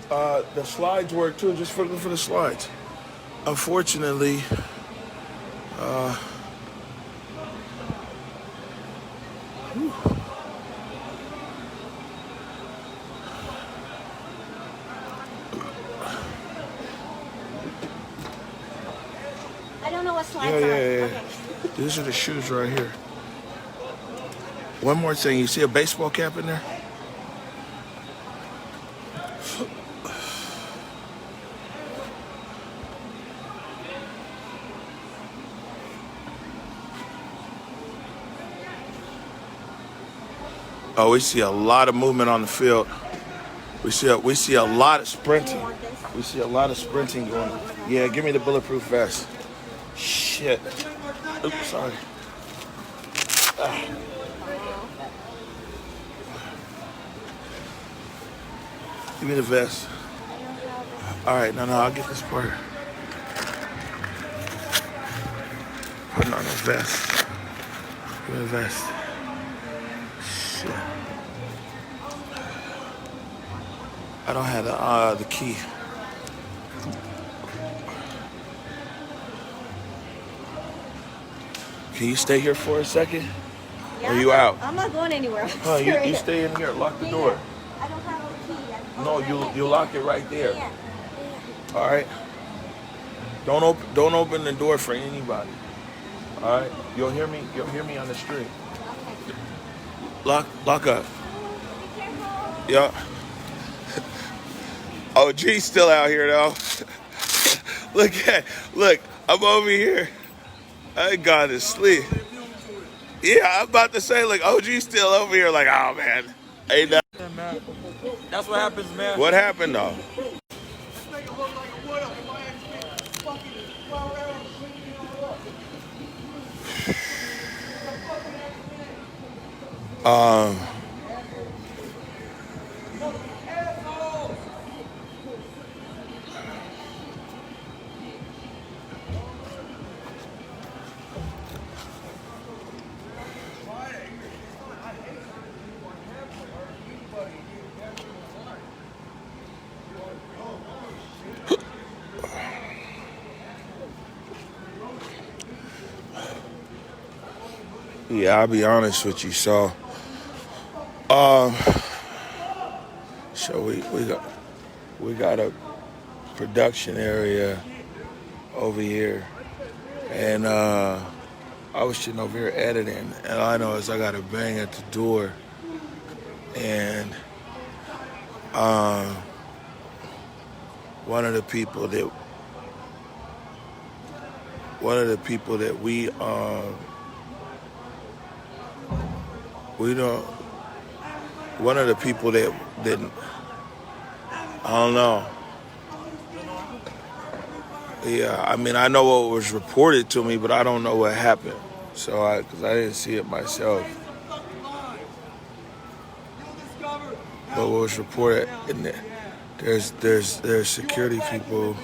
The slides work too, just for the slides. Unfortunately, I don't know what slides yeah. are. Okay. These are the shoes right here. One more thing, you see a baseball cap in there? Oh, we see a lot of movement on the field. We see a lot of sprinting. We see a lot of sprinting going on. Yeah, give me the bulletproof vest. Shit. Oops, sorry. Give me the vest. All right, no, I'll get this part. Putting on the vest. Give me the vest. Shit. I don't have the key. Can you stay here for a second? Yeah, Or are you out? I'm not going anywhere. Oh, you stay in here. Lock the door. I don't have a key. No, you lock it right there. Yeah. All right. Don't open the door for anybody. All right. You'll hear me on the street. Lock up. Be careful. Yeah. Oh, G's still out here though. Look, I'm over here. I ain't gone to sleep. Yeah, I'm about to say, look, OG's still over here like, oh man. Ain't that. Yeah, man. That's what happens, man. What happened though? Yeah, I'll be honest with you. So we got a production area over here, and I was sitting over here editing, and all I know is I got a bang at the door, and one of the people that we don't. One of the people that didn't. I don't know. Yeah, I mean, I know what was reported to me, but I don't know what happened. So, because I didn't see it myself. But what was reported, and there's security people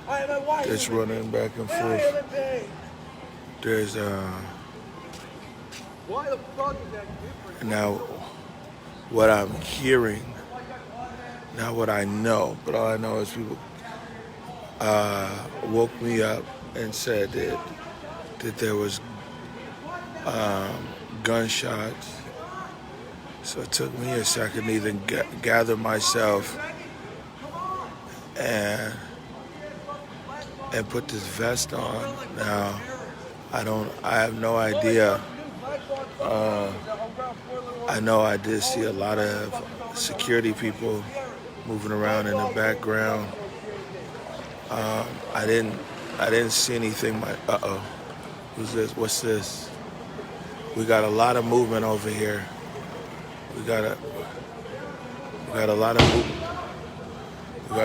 that's running back and forth. There's now what I'm hearing, not what I know, but all I know is people woke me up and said that there was gunshots. So it took me a second to even gather myself and put this vest on. Now I have no idea. I know I did see a lot of security people moving around in the background. I didn't see anything. Who's this? What's this? We got a lot of movement over here. We got a lot of movement. We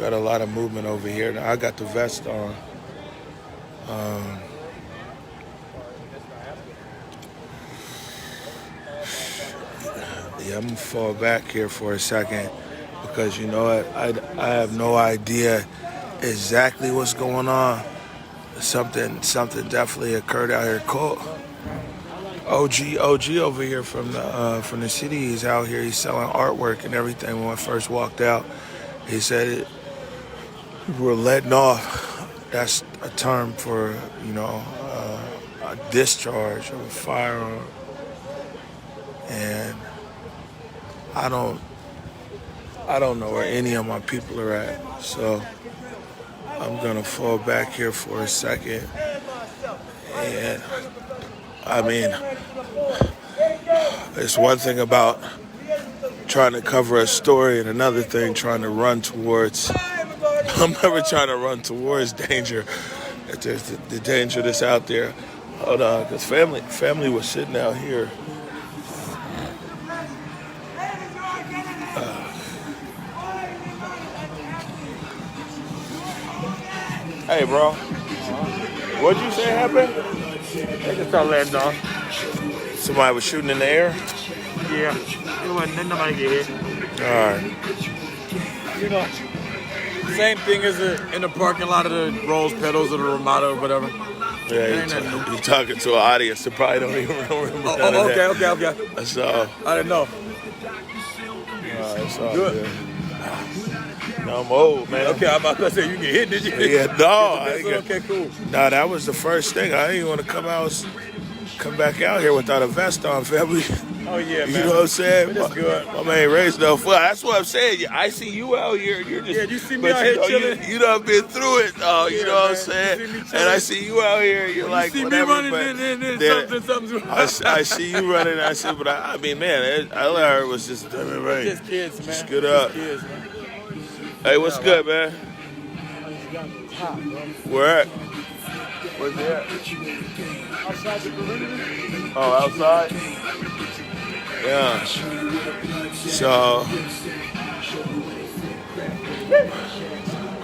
got a lot of movement over here. Now I got the vest on. Yeah, I'm gonna fall back here for a second because you know what? I have no idea exactly what's going on. Something definitely occurred out here. Cole, OG over here from the city. He's out here. He's selling artwork and everything. When I first walked out, he said we're letting off. That's a term for a discharge of a firearm, and I don't know where any of my people are at. So I'm gonna fall back here for a second, and I mean, it's one thing about trying to cover a story and another thing trying to run towards. I'm never trying to run towards danger. If there's the danger that's out there. Hold on, because family was sitting out here. Hey, bro. What'd you say happened? They just start letting off. Somebody was shooting in the air? Yeah. It wasn't nobody get hit. All right. You know, same thing as in the parking lot of the Rose Petals or the Ramada or whatever. Yeah, you're talking to an audience that probably don't even remember Okay. That's all. I didn't know. It's all good. No, I'm old, man. Okay, I'm about to say you get hit, did you? Yeah, no. Okay, cool. No, that was the first thing. I didn't want to come back out here without a vest on, family. Oh, yeah, man. You know what I'm saying? That's good. My man raised no foot. That's what I'm saying. I see you out here. You're just, yeah, you see me out here chilling. You done been through it. You know what I'm saying? And I see you out here. You're like, see whatever. Me running something. I see you running. I said, but I mean, man, all I heard was just, right. Just kids, man. Just good up. Kids, man. Hey, what's good, man? Where at? Where's it at? Outside the perimeter. Oh, outside? Yeah. So,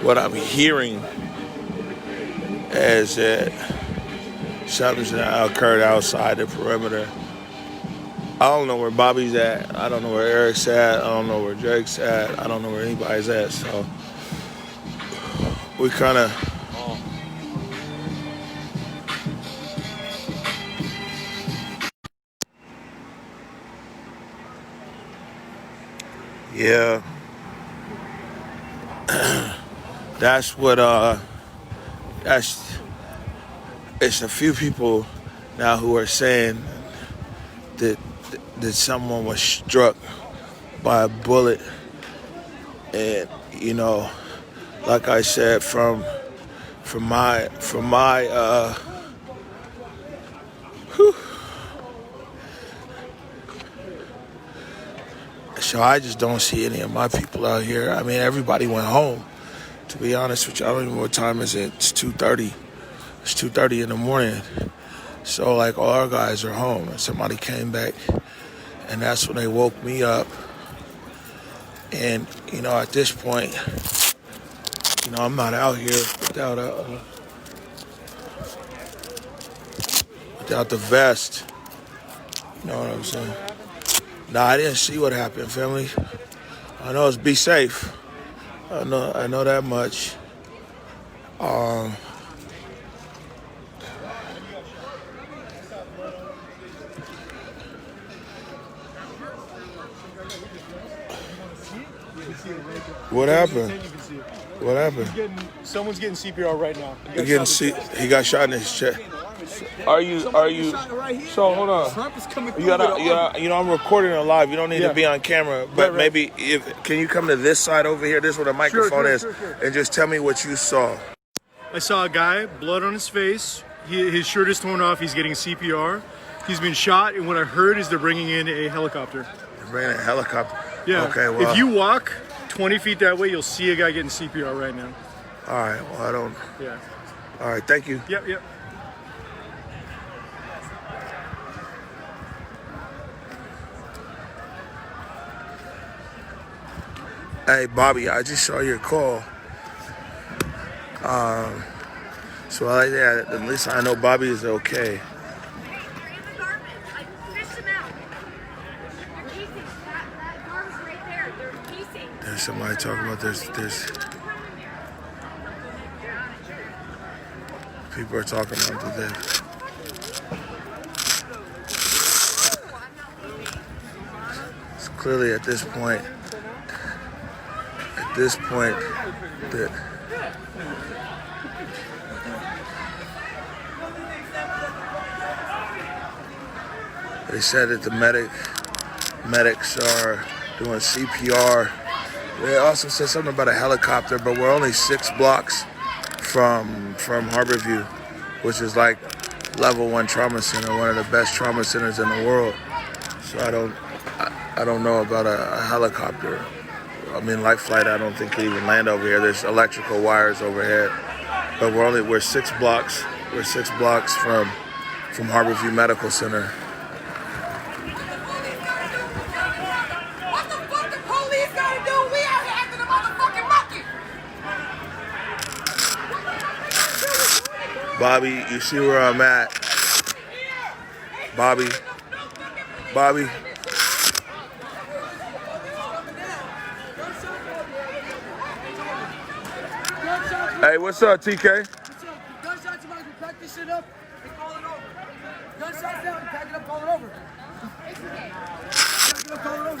what I'm hearing is that something's occurred outside the perimeter. I don't know where Bobby's at. I don't know where Eric's at. I don't know where Jake's at. I don't know where anybody's at. So, we kind of... Yeah, that's what, it's a few people now who are saying that someone was struck by a bullet. And, like I said, from my so I just don't see any of my people out here. I mean, everybody went home. To be honest with you, I don't even know what time is it. It's 2:30. It's 2:30 in the morning. So, like, all our guys are home. And somebody came back, and that's when they woke me up. And, at this point, I'm not out here without the vest. You know what I'm saying? No, I didn't see what happened, family. I know it's be safe. I know that much. What happened? What happened? Someone's getting CPR right now. He got shot in his chest. Are you? So hold on. Trump is coming You gotta, I'm recording it live. You don't need to be on camera, but Right. maybe can you come to this side over here? This is where the microphone is, and just tell me what you saw. I saw a guy, blood on his face. His shirt is torn off. He's getting CPR. He's been shot, and what I heard is they're bringing in a helicopter. They're bringing a helicopter. Yeah. Okay. Well, if you walk 20 feet that way, you'll see a guy getting CPR right now. all right. Well, I don't. Yeah. All right. Thank you. Yep. Hey, Bobby, I just saw your call. So at least I know Bobby is okay. There's somebody talking about there's people are talking about this. clearly at this point, that they said that the medics are doing CPR. They also said something about a helicopter, but we're only 6 blocks from Harborview, which is like level 1 trauma center, one of the best trauma centers in the world. So I don't know about a helicopter. I mean, light flight, I don't think could even land over here. There's electrical wires overhead, but we're 6 blocks. We're 6 blocks from Harborview Medical Center. What the fuck the police gotta do? We out here acting a motherfucking monkey. Bobby, you see where I'm at? Bobby. Hey, what's up, TK? Gunshots, somebody can pack this shit up and call it over. Gunshots down, pack it up, call it over. Pack it up, call it over.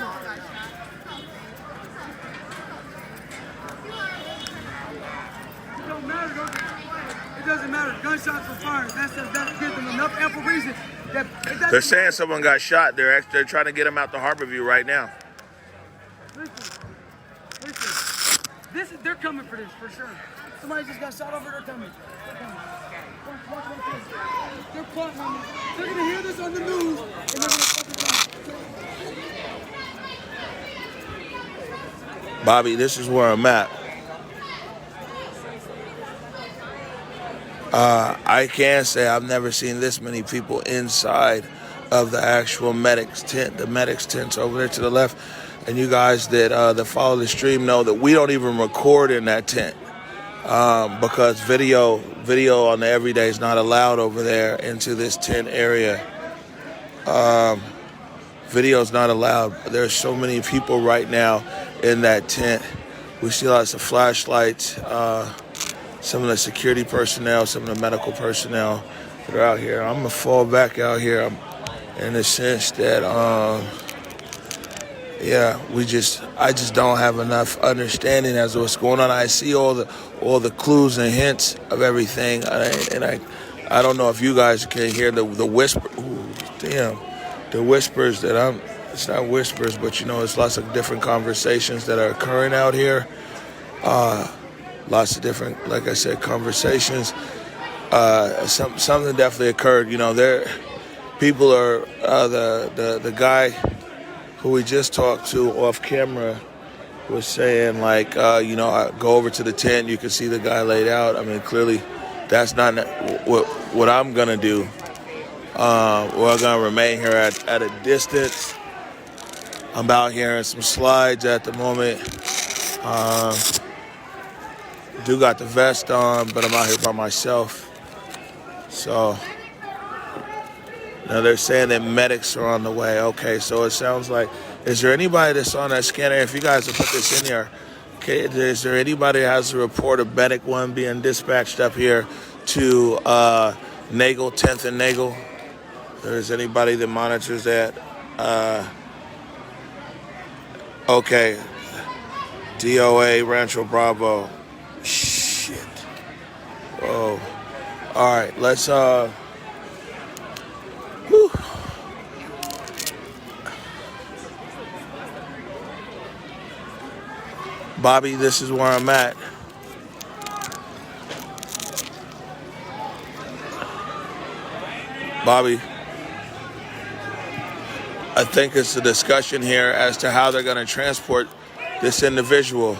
It don't matter, it doesn't matter. Gunshots were fired. That gives them enough ample reason. They're saying someone got shot. They're trying to get him out to Harborview right now. Listen. They're coming for this, for sure. Somebody just got shot over, they're coming. Watch. They're plotting on this. They're gonna hear this on the news, and they're gonna fucking come. Bobby, this is where I'm at. I can say I've never seen this many people inside of the actual medics tent. The medics tent's over there to the left. And you guys that follow the stream know that we don't even record in that tent because video on the everyday is not allowed over there into this tent area. Video is not allowed. There's so many people right now in that tent. We see lots of flashlights. Some of the security personnel, some of the medical personnel that are out here. I'm gonna fall back out here in the sense that, I just don't have enough understanding as to what's going on. I see all the clues and hints of everything, and I don't know if you guys can hear the whisper. Ooh, damn, the whispers that it's not whispers, but it's lots of different conversations that are occurring out here. Lots of different, like I said, conversations. Something definitely occurred. There, people are the guy who we just talked to off camera was saying I go over to the tent. You can see the guy laid out. I mean, clearly, that's not what I'm gonna do. We're gonna remain here at a distance. I'm out here in some slides at the moment. Do got the vest on, but I'm out here by myself. So now they're saying that medics are on the way. Okay, so it sounds like, is there anybody that's on that scanner? If you guys will put this in here, okay, is there anybody that has a report of medic 1 being dispatched up here to Nagel, 10th and Nagel? There's anybody that monitors that? Okay, DOA, Rancho Bravo. Shit. Whoa. All right, let's whew. Bobby, this is where I'm at. Bobby, I think it's a discussion here as to how they're going to transport this individual.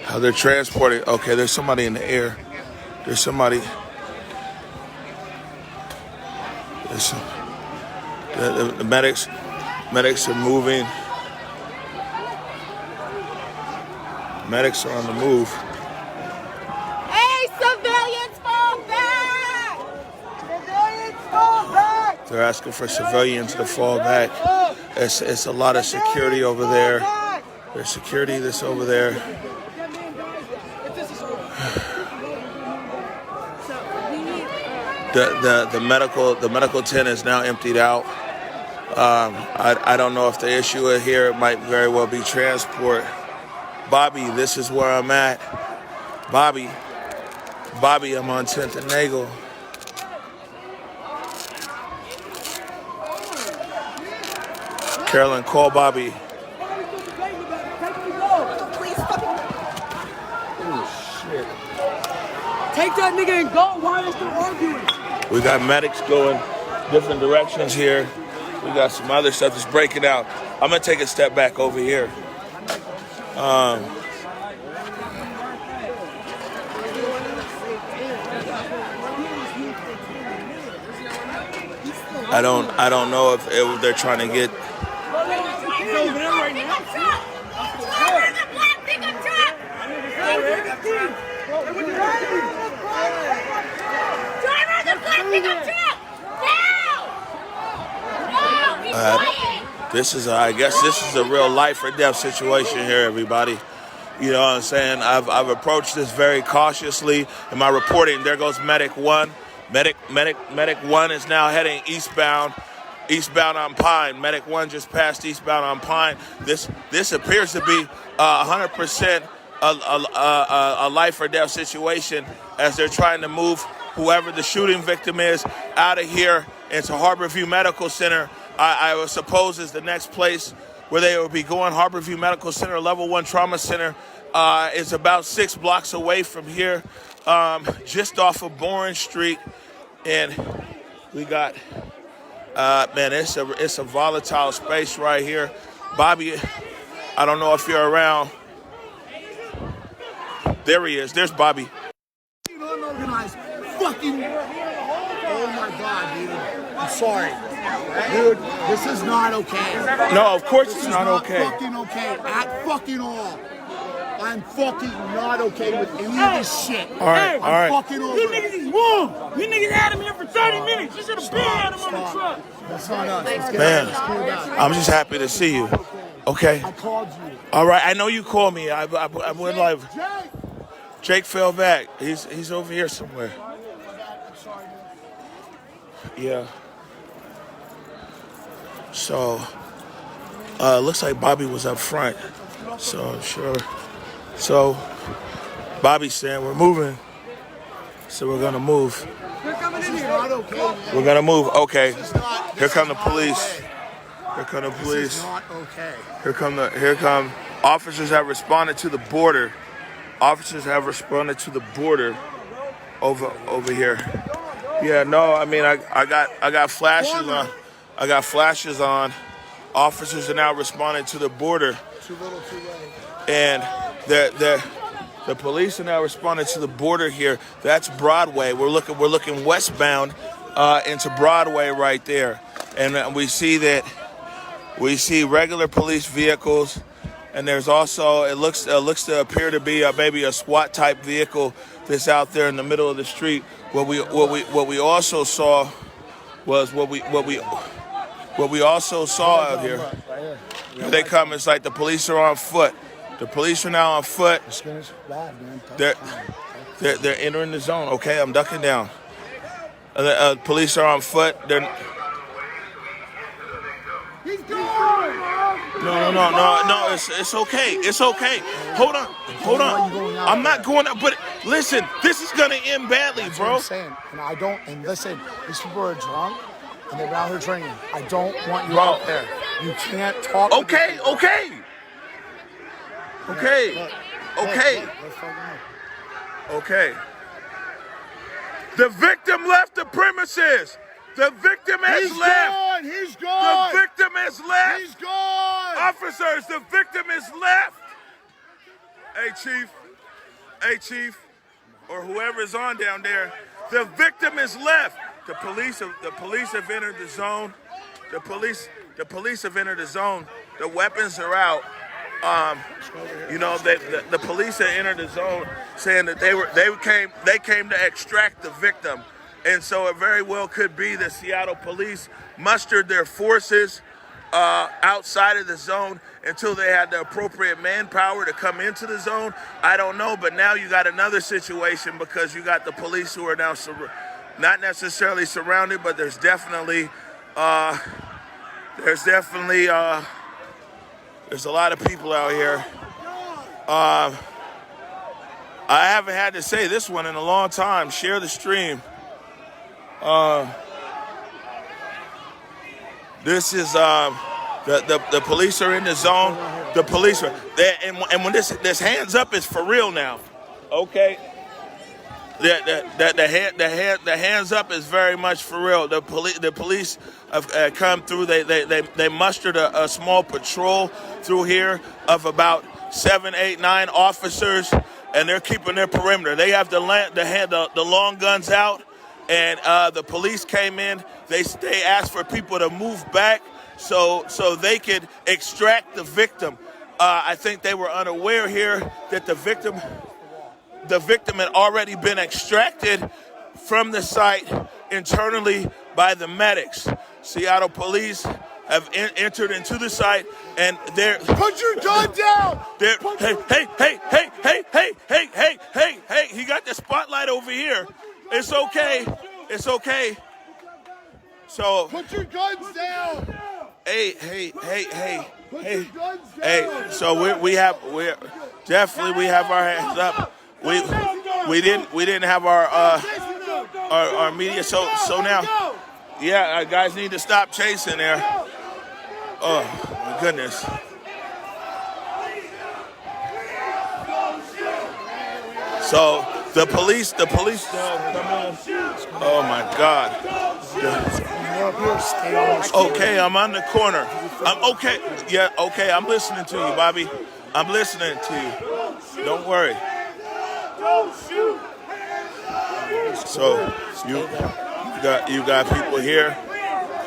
How they're transporting. Okay, there's somebody in the air. There's somebody. The medics are moving. Medics are on the move. Hey, civilians, fall back! Civilians, fall back! They're asking for civilians to fall back. It's a lot of security over there. There's security that's over there. The medical tent is now emptied out. I don't know if the issue here might very well be transport. Bobby, this is where I'm at. Bobby, I'm on 10th and Nagel. Carolyn, call Bobby. Take that nigga and go. Why are you still arguing? We got medics going different directions here. We got some other stuff that's breaking out. I'm gonna take a step back over here. I don't know if they're trying to get. I guess this is a real life or death situation here, everybody. You know what I'm saying? I've approached this very cautiously in my reporting. There goes Medic 1. Medic 1 is now heading eastbound on Pine. Medic 1 just passed eastbound on Pine. This appears to be 100% a life or death situation as they're trying to move whoever the shooting victim is out of here into Harborview Medical Center. I would suppose is the next place where they will be going. Harborview Medical Center, Level 1 Trauma Center, is about 6 blocks away from here, just off of Bourne Street. And we got, man, it's a volatile space right here. Bobby, I don't know if you're around. There he is. There's Bobby. Unorganized fucking. Oh my God, dude. I'm sorry. Dude, this is not okay. No, of course it's not okay. Fucking okay at fucking all. I'm fucking not okay with any of this shit. All right, all right. I'm fucking over You it. niggas is wrong. You niggas had him here for 30 minutes. You should have been had him on the truck. That's not us. Let's get Man, let's cool down. I'm just happy to see you. Okay. I called you. All right, I know you called me. I went live. Jake! Jake fell back. He's over here somewhere. Yeah. So, looks like Bobby was up front. So I'm sure. So, Bobby's saying we're moving. So we're gonna move. They're coming in It's here. not okay, man. We're gonna move. Okay. This is not- Here come the this is not police. okay. Here come the This police. is not okay. Here come officers have responded to the border. Officers have responded to the border over here. Yeah, no, I mean I got flashes on. I got flashes on. Officers are now responding to the border. Too little, too late. And the police are now responding to the border here. That's Broadway. We're looking westbound into Broadway right there, and we see regular police vehicles, and there's also it looks to appear to be maybe a SWAT type vehicle that's out there in the middle of the street. What we also saw was what we also saw out here. Here they come. It's like the police are on foot. The police are now on foot. It's bad, man. They're entering the zone. Okay, I'm ducking down. Police are on foot. He's gone! No. It's okay. It's okay. Hold on. I'm not going up. But listen, this is gonna end badly, That's bro. what I'm saying. And listen, these people are drunk and they're out here drinking. I don't want you Bro. out there. You can't talk. Okay. Look, Okay. The victim left the premises. The victim has left. He's gone! The victim has left. He's gone! Officers, the victim is left. Hey, chief, or whoever's on down there, the victim is left. The police have entered the zone. The police have entered the zone. The weapons are out. The police had entered the zone, saying that they came to extract the victim, and so it very well could be the Seattle police mustered their forces outside of the zone until they had the appropriate manpower to come into the zone. I don't know, but now you got another situation because you got the police who are now not necessarily surrounded, but there's definitely there's a lot of people out here. I haven't had to say this one in a long time. Share the stream. This is the police are in the zone. The police are there, and when this hands up is for real now. Okay. The hands up is very much for real. The police have come through. They mustered a small patrol through here of about 7, 8, 9 officers, and they're keeping their perimeter. They have the long guns out, and the police came in. They asked for people to move back so they could extract the victim. I think they were unaware here that the victim had already been extracted from the site internally by the medics. Seattle police have entered into the site, and they're... Put your gun down! Hey, he got the spotlight over here. It's okay. So... Put your guns down! Hey. So we have our hands up. We didn't have our media. So now, yeah, guys need to stop chasing there. Oh my goodness. So the police. Oh my God. Okay, I'm on the corner. I'm okay. Yeah, okay. I'm listening to you, Bobby. I'm listening to you. Don't worry. So you got people here.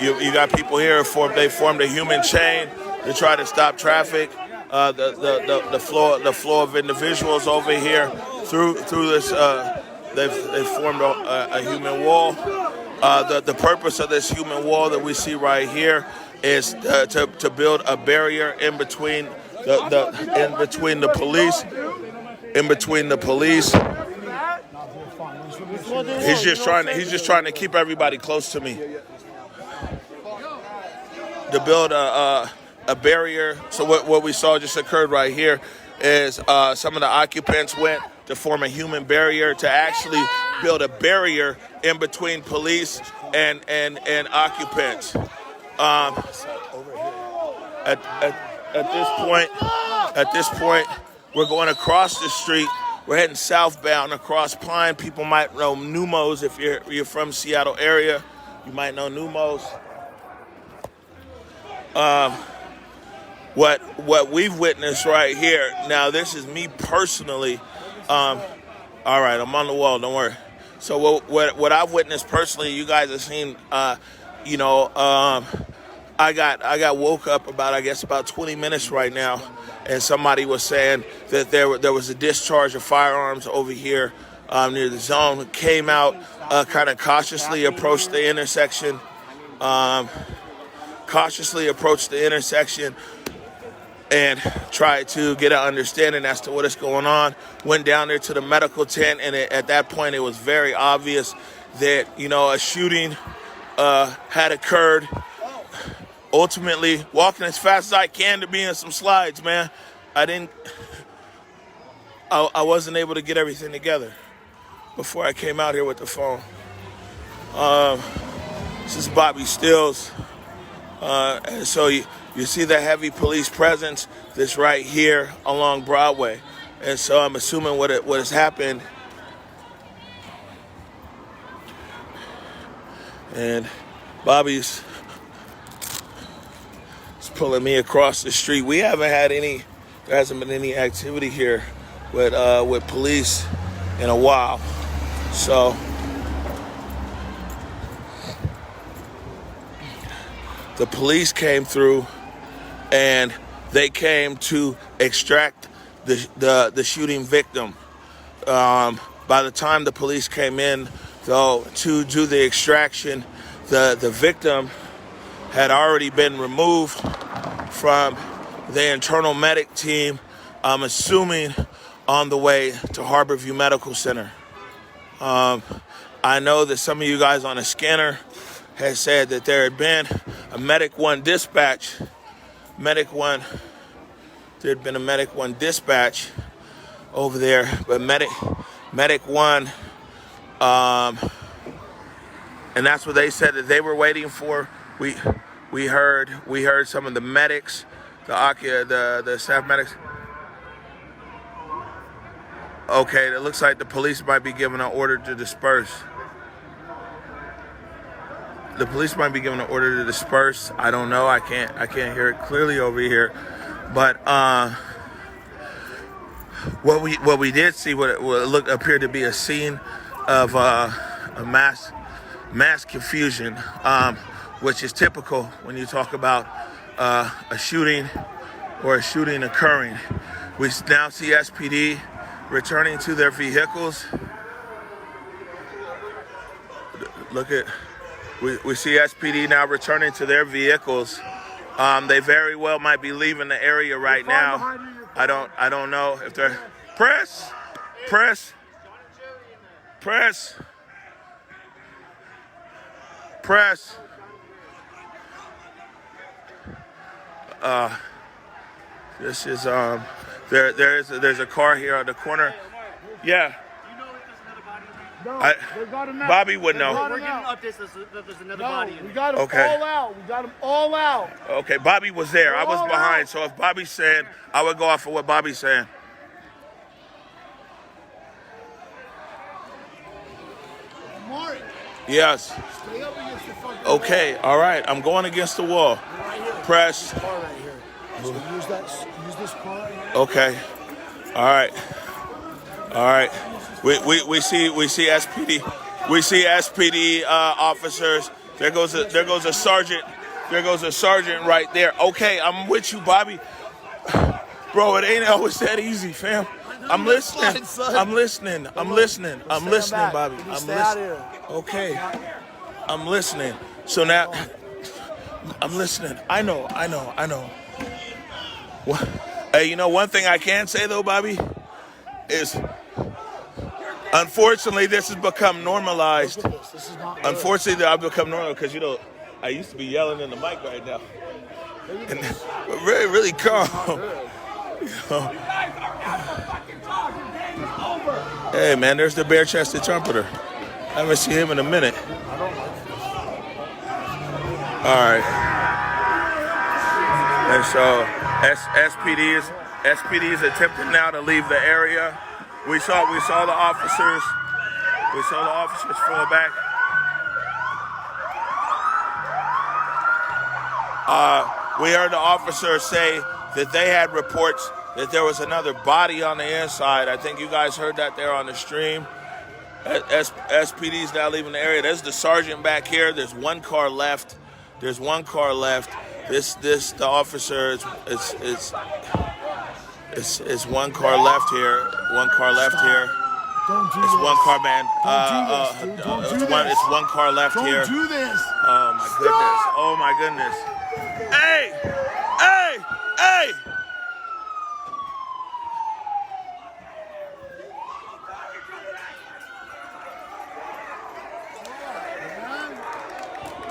You got people here. They formed a human chain to try to stop traffic. The flow of individuals over here through this. They've formed a human wall. The purpose of this human wall that we see right here is to build a barrier in between the police. He's just trying to keep everybody close to me. To build a barrier. So what we saw just occurred right here is some of the occupants went to form a human barrier to actually build a barrier in between police and occupants. At this point, we're going across the street. We're heading southbound across Pine. People might know Numos if you're from Seattle area. You might know Numos. What we've witnessed right here. Now, this is me personally. All right, I'm on the wall. Don't worry. So what I've witnessed personally, you guys have seen. I got woke up about 20 minutes right now, and somebody was saying that there was a discharge of firearms over here near the zone. Came out, kind of cautiously approached the intersection. And tried to get an understanding as to what is going on. Went down there to the medical tent, and at that point, it was very obvious that, a shooting had occurred. Ultimately, walking as fast as I can to be in some slides, man. I wasn't able to get everything together before I came out here with the phone. This is Bobby Stills. And so you see the heavy police presence that's right here along Broadway. And so I'm assuming what has happened. And Bobby's pulling me across the street. There hasn't been any activity here with police in a while. So the police came through, and they came to extract the shooting victim. By the time the police came in, though, to do the extraction, the victim had already been removed from the internal medic team, I'm assuming on the way to Harborview Medical Center. I know that some of you guys on the scanner had said that there had been a Medic 1 dispatch. There had been a Medic 1 dispatch over there, but Medic 1, and that's what they said that they were waiting for. We heard some of the medics, the staff medics. Okay, it looks like the police might be giving an order to disperse. The police might be giving an order to disperse. I don't know. I can't hear it clearly over here. But what we did see, what appeared to be a scene of a mass confusion, which is typical when you talk about a shooting or a shooting occurring. We now see SPD returning to their vehicles. We see SPD now returning to their vehicles. They very well might be leaving the area right now. I don't know if they're press. This is there's a car here on the corner. Yeah. Bobby would know. We're getting updates that there's another body in We got them all out. We got them all out. Okay, Bobby was there. I was behind. So if Bobby's saying, I would go off of what Bobby's saying. Omari, Yes. stay up against the fucking Okay. All right. I'm going against the wall. wall. Right here. Press. Car right here. So use this car right here. Okay. All right. All right. We see SPD. We see SPD officers. There goes a sergeant. There goes a sergeant right there. Okay, I'm with you, Bobby. Bro, it ain't always that easy, fam. I'm listening. I'm listening, Bobby. I'm listening. Okay. I'm listening. So now I'm listening. I know. Hey, you know one thing I can say though, Bobby, is unfortunately this has become normalized. This is not good. Unfortunately, I've become normal because I used to be yelling in the mic right now, and we're really calm. Hey man, there's the bare-chested trumpeter. I haven't seen him in a minute. All right. And so SPD is attempting now to leave the area. We saw the officers. We saw the officers fall back. We heard the officers say that they had reports that there was another body on the inside. I think you guys heard that there on the stream. SPD's now leaving the area. There's the sergeant back here. There's one car left. The officer it's one car left here. One car left here. Don't do It's this. one car, man. Don't do this, dude. Don't do this. It's one car left Don't here. do this. Oh my goodness. Oh my goodness. Hey!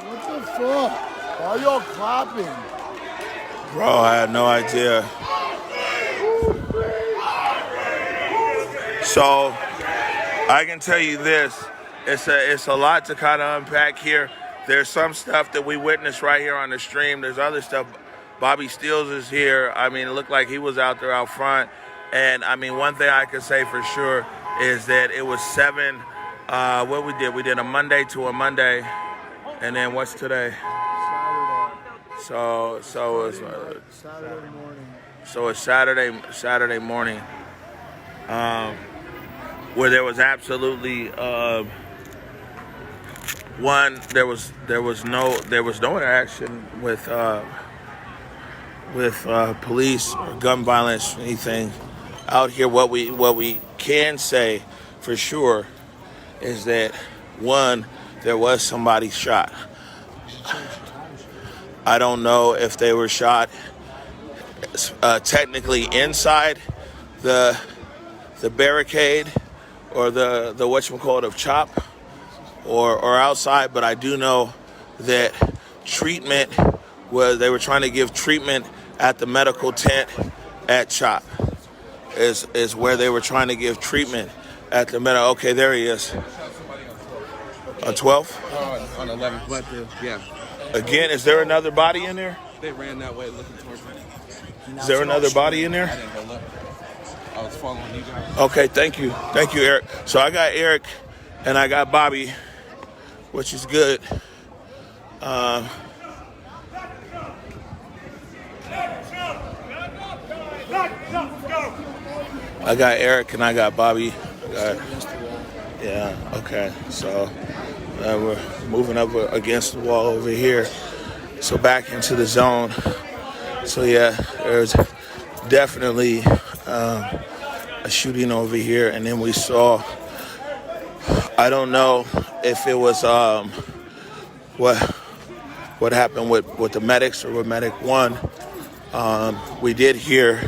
What the fuck? Why are y'all clapping? Bro, I had no idea. So, I can tell you this. It's a lot to kind of unpack here. There's some stuff that we witnessed right here on the stream. There's other stuff. Bobby Steels is here. I mean, it looked like he was out there out front. And, I mean, one thing I can say for sure is that it was 7. What we did a Monday to a Monday. And then what's today? So it's Saturday morning. So it's Saturday morning, where there was absolutely there was no interaction with police or gun violence or anything out here. What we can say for sure is that there was somebody shot. I don't know if they were shot technically inside the barricade or the whatchamacallit of CHOP or outside, but I do know that treatment they were trying to give treatment at the medical tent at CHOP is where they were trying to give treatment at the medical. Okay, there he is. On 12? On 11. But, yeah. Again, is there another body in there? They ran that way looking towards me. Is there another body in I there? didn't go look. I was following you guys. Okay, thank you. Thank you, Eric. So I got Eric and I got Bobby, which is good. I got Eric and I got Bobby. Yeah, okay. So we're moving up against the wall over here. So back into the zone. So yeah, there's definitely a shooting over here. And then we saw, I don't know if it was what happened with the medics or with Medic 1. We did hear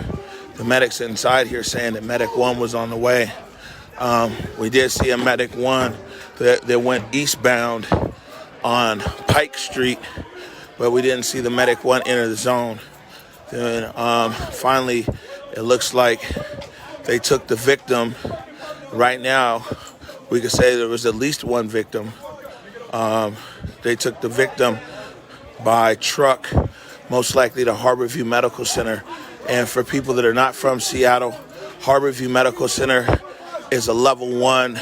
the medics inside here saying that Medic 1 was on the way. We did see a Medic 1 that went eastbound on Pike Street, but we didn't see the Medic 1 enter the zone. Then finally, it looks like they took the victim. Right now, we could say there was at least one victim. They took the victim by truck, most likely to Harborview Medical Center. And for people that are not from Seattle, Harborview Medical Center is a level 1.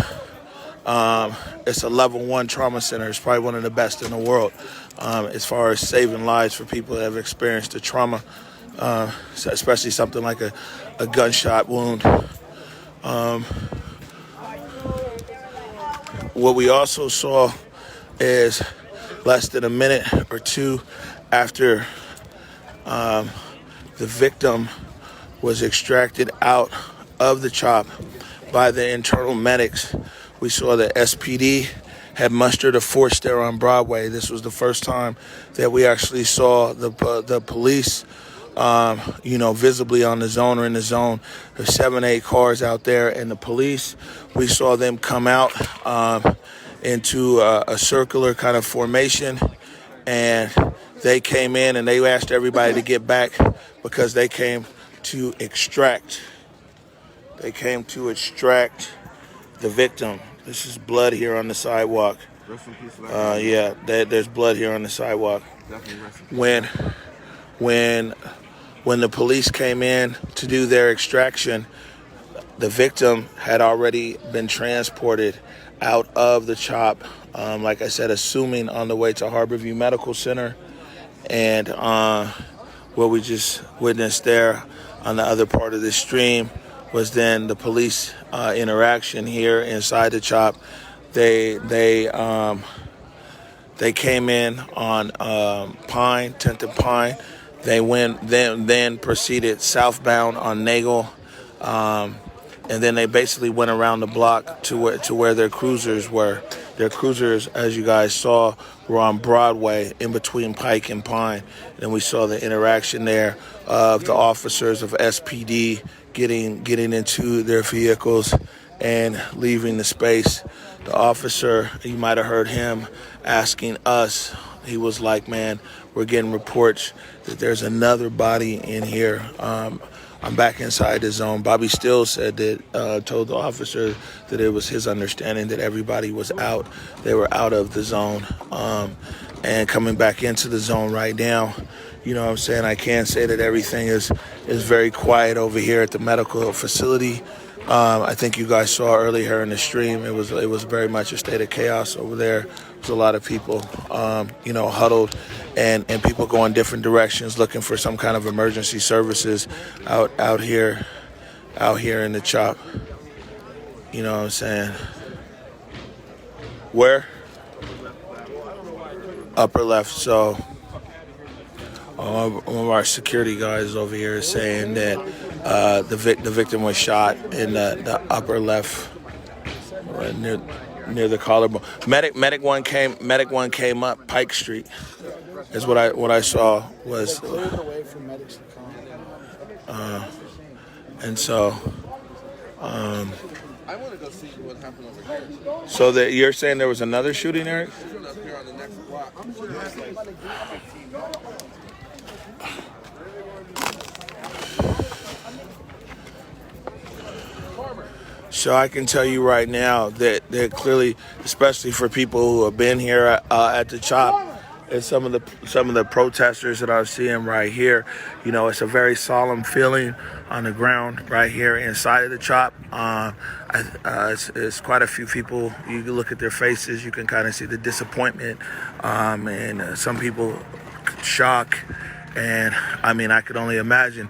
It's a level 1 trauma center. It's probably one of the best in the world as far as saving lives for people that have experienced a trauma, especially something like a gunshot wound. What we also saw is less than a minute or two after the victim was extracted out of the CHOP by the internal medics, we saw that SPD had mustered a force there on Broadway. This was the first time that we actually saw the police, visibly on the zone or in the zone. There's 7-8 cars out there, and the police, we saw them come out into a circular kind of formation, and they came in and they asked everybody to get back because they came to extract. They came to extract the victim. This is blood here on the sidewalk. Rest in peace. Yeah, there's blood here on the sidewalk. Definitely rest in peace. When the police came in to do their extraction, the victim had already been transported out of the CHOP, like I said, assuming on the way to Harborview Medical Center. And what we just witnessed there on the other part of the stream was then the police interaction here inside the CHOP. They came in on Pine, 10th and Pine. They then proceeded southbound on Nagel, and then they basically went around the block to where their cruisers were. Their cruisers, as you guys saw, were on Broadway in between Pike and Pine. And we saw the interaction there of the officers of SPD getting into their vehicles and leaving the space. The officer, you might have heard him asking us, he was like, man, we're getting reports that there's another body in here. I'm back inside the zone. Bobby Still said that, told the officer that it was his understanding that everybody was out. They were out of the zone and coming back into the zone right now. You know what I'm saying? I can't say that everything is very quiet over here at the medical facility. I think you guys saw earlier in the stream, it was very much a state of chaos over there. There was a lot of people, huddled and people going different directions looking for some kind of emergency services out here in the CHOP. You know what I'm saying? Where? Upper left. So one of our security guys over here is saying that the victim was shot in the upper left, right near the collarbone. Medic one came up Pike Street. Is what I saw was. And so, I want to go see what happened over here. So that you're saying there was another shooting, Eric? Up here on the next block. I'm sure there's like 15 minutes. So I can tell you right now that they're clearly, especially for people who have been here at the CHOP, and some of the protesters that I'm seeing right here, you know, it's a very solemn feeling on the ground right here inside of the CHOP. It's quite a few people. You can look at their faces. You can kind of see the disappointment, and some people shock, and I mean, I could only imagine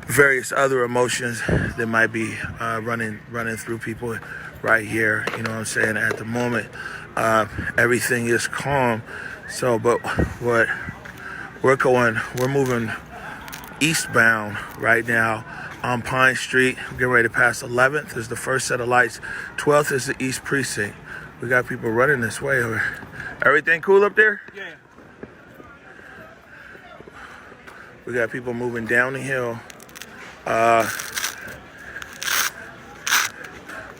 various other emotions that might be running through people right here. You know what I'm saying? At the moment, everything is calm. So, but what we're moving eastbound right now on Pine Street. We're getting ready to pass 11th is the first set of lights. 12th is the East Precinct. We got people running this way. Everything cool up there? Yeah. We got people moving down the hill.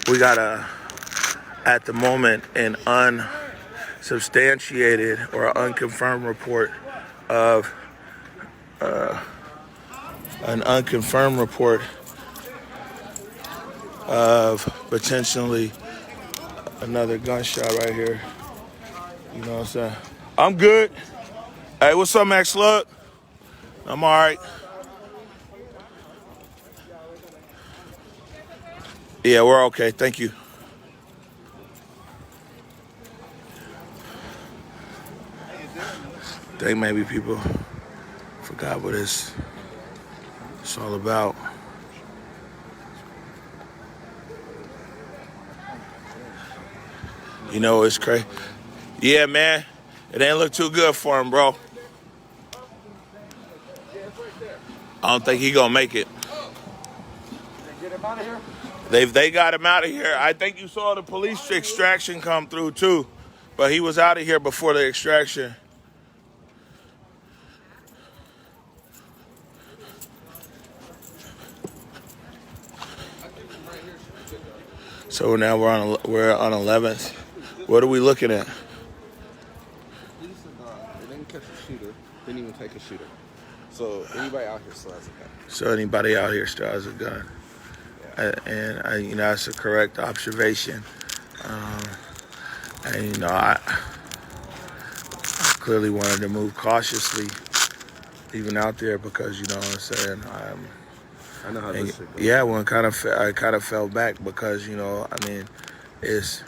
We got at the moment, an unsubstantiated or unconfirmed report of potentially another gunshot right here. You know what I'm saying? I'm good. Hey, what's up, Max Slug? I'm all right. Yeah, we're okay. Thank you. I think maybe people forgot what it's all about. You know, it's crazy. Yeah, man. It ain't look too good for him, bro. I don't think he gonna make it. Get him out of here. They got him out of here. I think you saw the police extraction come through too, but he was out of here before the extraction. So now we're on 11th. What are we looking at? They didn't catch a shooter. Didn't even take a shooter. So anybody out here still has a gun. So anybody out here still has a gun. And you know, that's a correct observation. And you know, I clearly wanted to move cautiously, even out there, because you know what I'm saying. I know how this shit goes. Yeah, well, I kind of fell back because you know, I mean, it's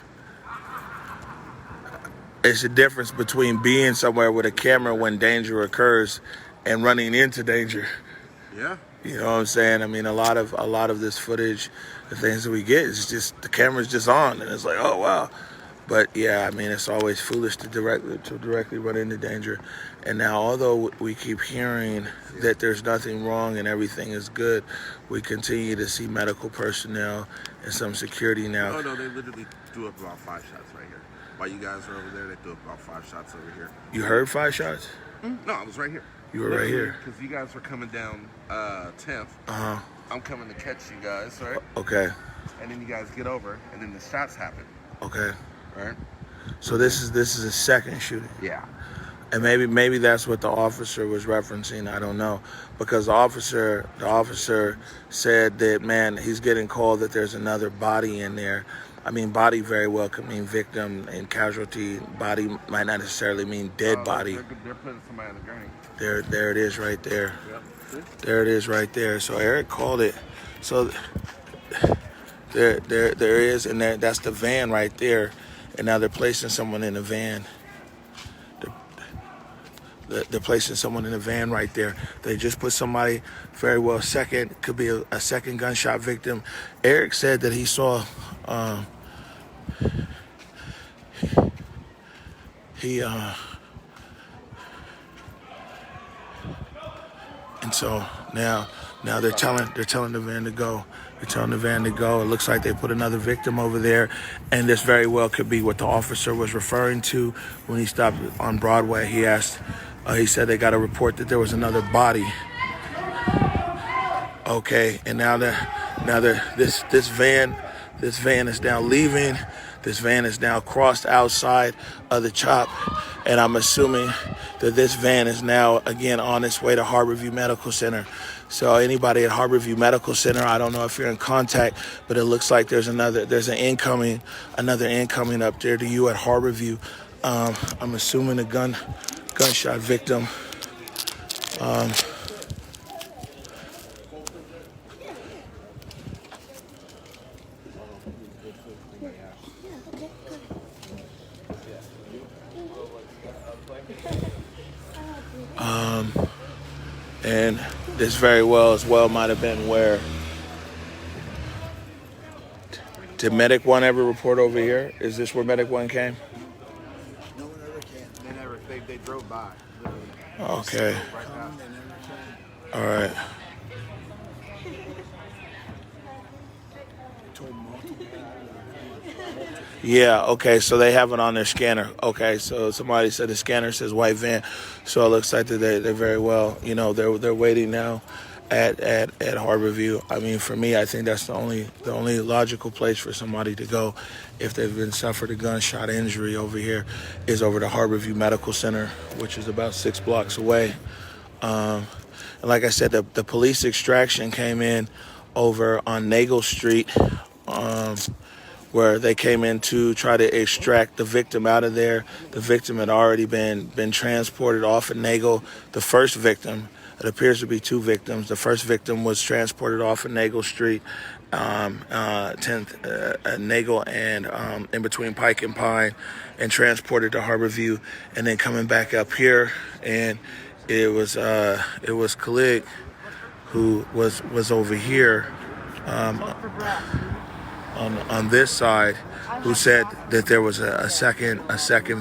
a difference between being somewhere with a camera when danger occurs and running into danger. Yeah. You know what I'm saying? I mean, a lot of this footage, the things that we get, is just the camera's just on, and it's like, oh wow. But yeah, I mean, it's always foolish to directly run into danger. And now, although we keep hearing that there's nothing wrong and everything is good, we continue to see medical personnel and some security now. Oh no, they literally threw up about 5 shots right here. While you guys are over there, they threw up about 5 shots over here. You heard 5 shots? No, I was right here. You were right here. Because you guys were coming down 10th. Uh-huh. I'm coming to catch you guys, right? Okay. And then you guys get over, and then the shots happen. Okay. Right? So this is a second shooting. Yeah. And maybe that's what the officer was referencing. I don't know, because the officer said that, man, he's getting called that there's another body in there. I mean, body very well could mean victim, and casualty. Body might not necessarily mean dead body. They're putting somebody on the gurney. There it is right there. Yep. There it is right there. So Eric called it. So there is, and that's the van right there. And now they're placing someone in the van. They're placing someone in the van right there. They just put somebody very well second. Could be a second gunshot victim. Eric said that he saw. And so now they're telling the van to go. They're telling the van to go. It looks like they put another victim over there, and this very well could be what the officer was referring to when he stopped on Broadway. He said they got a report that there was another body. Okay, and now this van This van is now leaving. This van is now crossed outside of the CHOP, and I'm assuming that this van is now again on its way to Harborview Medical Center. So anybody at Harborview Medical Center, I don't know if you're in contact, but it looks like there's another incoming up there to you at Harborview. I'm assuming a gunshot victim. And this very well might have been where. Did Medic 1 ever report over here? Is this where Medic 1 came? No one ever came. They drove by. Okay. All right. Yeah, okay, so they have it on their scanner. Okay, so somebody said the scanner says white van. So it looks like that they're very well, they're waiting now at Harborview. I mean, for me, I think that's the only logical place for somebody to go if they've been suffered a gunshot injury over here is over to Harborview Medical Center, which is about 6 blocks away. And like I said, the police extraction came in over on Nagel Street, where they came in to try to extract the victim out of there. The victim had already been transported off of Nagel. The first victim, it appears to be 2 victims. The first victim was transported off of Nagel Street, 10th Nagel and in between Pike and Pine, and transported to Harborview, and then coming back up here, and it was Khalid who was over here. On this side, who said that there was a second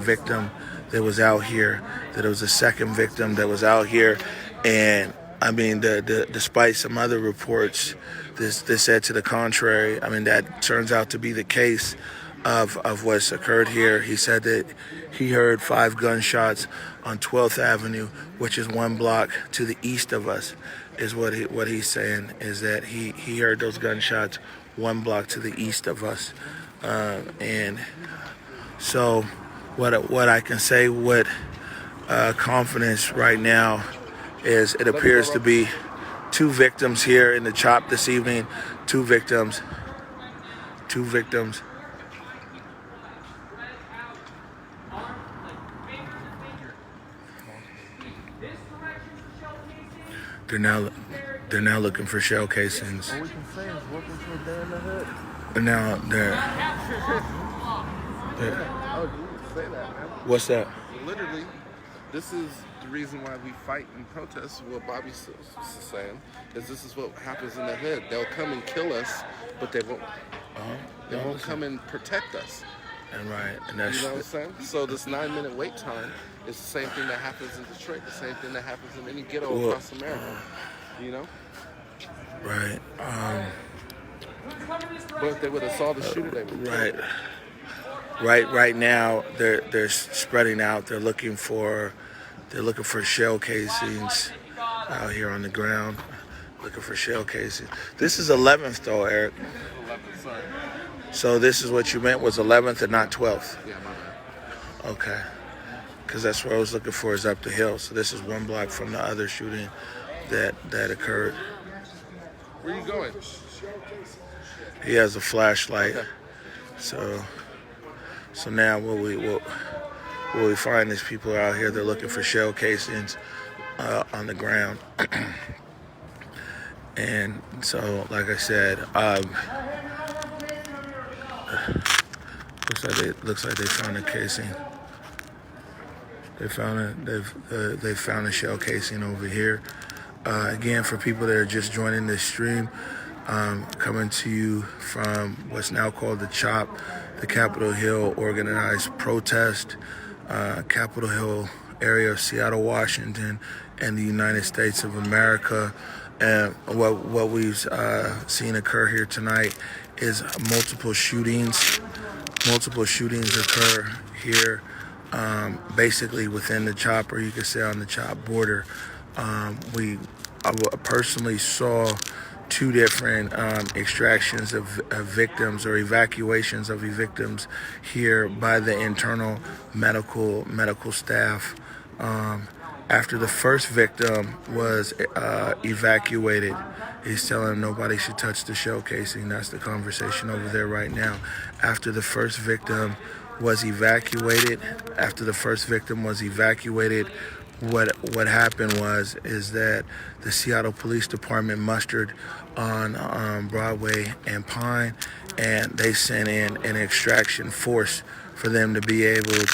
victim that was out here, that it was a second victim that was out here. And I mean, despite some other reports, this said to the contrary. I mean, that turns out to be the case of what's occurred here. He said that he heard 5 gunshots on 12th Avenue, which is 1 block to the east of us, is what he's saying, is that he heard those gunshots 1 block to the east of us. And so what I can say with confidence right now is it appears to be 2 victims here in the CHOP this evening. 2 victims. They're now looking for shell casings. All we can say is welcome to a day in the hood. But now they're Oh, dude, say that, man. what's that? Literally, this is the reason why we fight and protest. What Bobby's saying is this is what happens in the hood. They'll come and kill us, but they won't. They won't come and protect us. And right, and You that's know what I'm saying? So this 9-minute wait time is the same thing that happens in Detroit. The same thing that happens in any ghetto across America. You know? right. But if they would have saw the shooter, they would. Right now they're spreading out. They're looking for shell casings out here on the ground. Looking for shell casings. This is 11th though, Eric. 11th, sorry. So this is what you meant was 11th and not 12th. Yeah, my bad. Okay. Because that's what I was looking for, is up the hill. So this is 1 block from the other shooting that occurred. Where you going? He has a flashlight. So now what we find is people out here, they're looking for shell casings on the ground. And so, like I said, looks like they found a casing. They found a shell casing over here. Again, for people that are just joining this stream, coming to you from what's now called the CHOP, the Capitol Hill Organized Protest, Capitol Hill area of Seattle, Washington, and the United States of America. And what we've seen occur here tonight is multiple shootings. Multiple shootings occur here, basically within the CHOP, or you could say on the CHOP border. I personally saw two different extractions of victims or evacuations of victims here by the internal medical staff. After the first victim was evacuated, he's telling him nobody should touch the showcasing. That's the conversation over there right now. After the first victim was evacuated, what happened is that the Seattle Police Department mustered on Broadway and Pine, and they sent in an extraction force for them to be able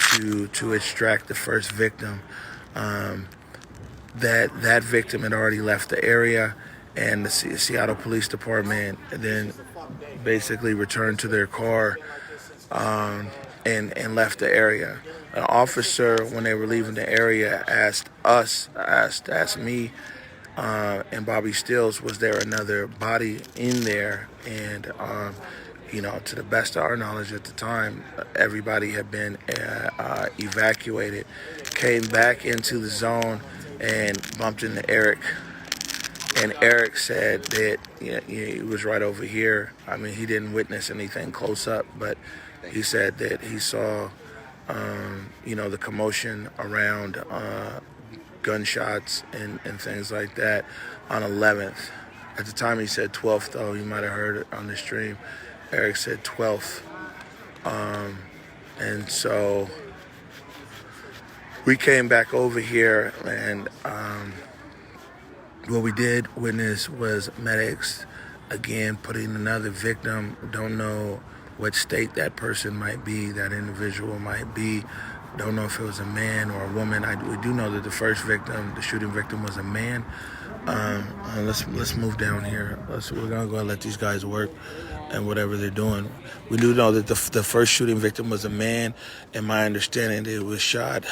to extract the first victim. That victim had already left the area, and the Seattle Police Department then basically returned to their car and left the area. An officer, when they were leaving the area, asked me and Bobby Stills, was there another body in there? And to the best of our knowledge at the time, everybody had been evacuated. Came back into the zone and bumped into Eric. And Eric said that he was right over here. I mean, he didn't witness anything close up, but he said that he saw, the commotion around gunshots and things like that on 11th. At the time he said 12th, though. You might have heard it on the stream. Eric said 12th. And so we came back over here, and what we did witness was medics, again, putting another victim. Don't know what state that person might be, that individual might be. Don't know if it was a man or a woman. We do know that the first victim, the shooting victim, was a man. Let's move down here. We're gonna go and let these guys work and whatever they're doing. We do know that the first shooting victim was a man, and my understanding that it was shot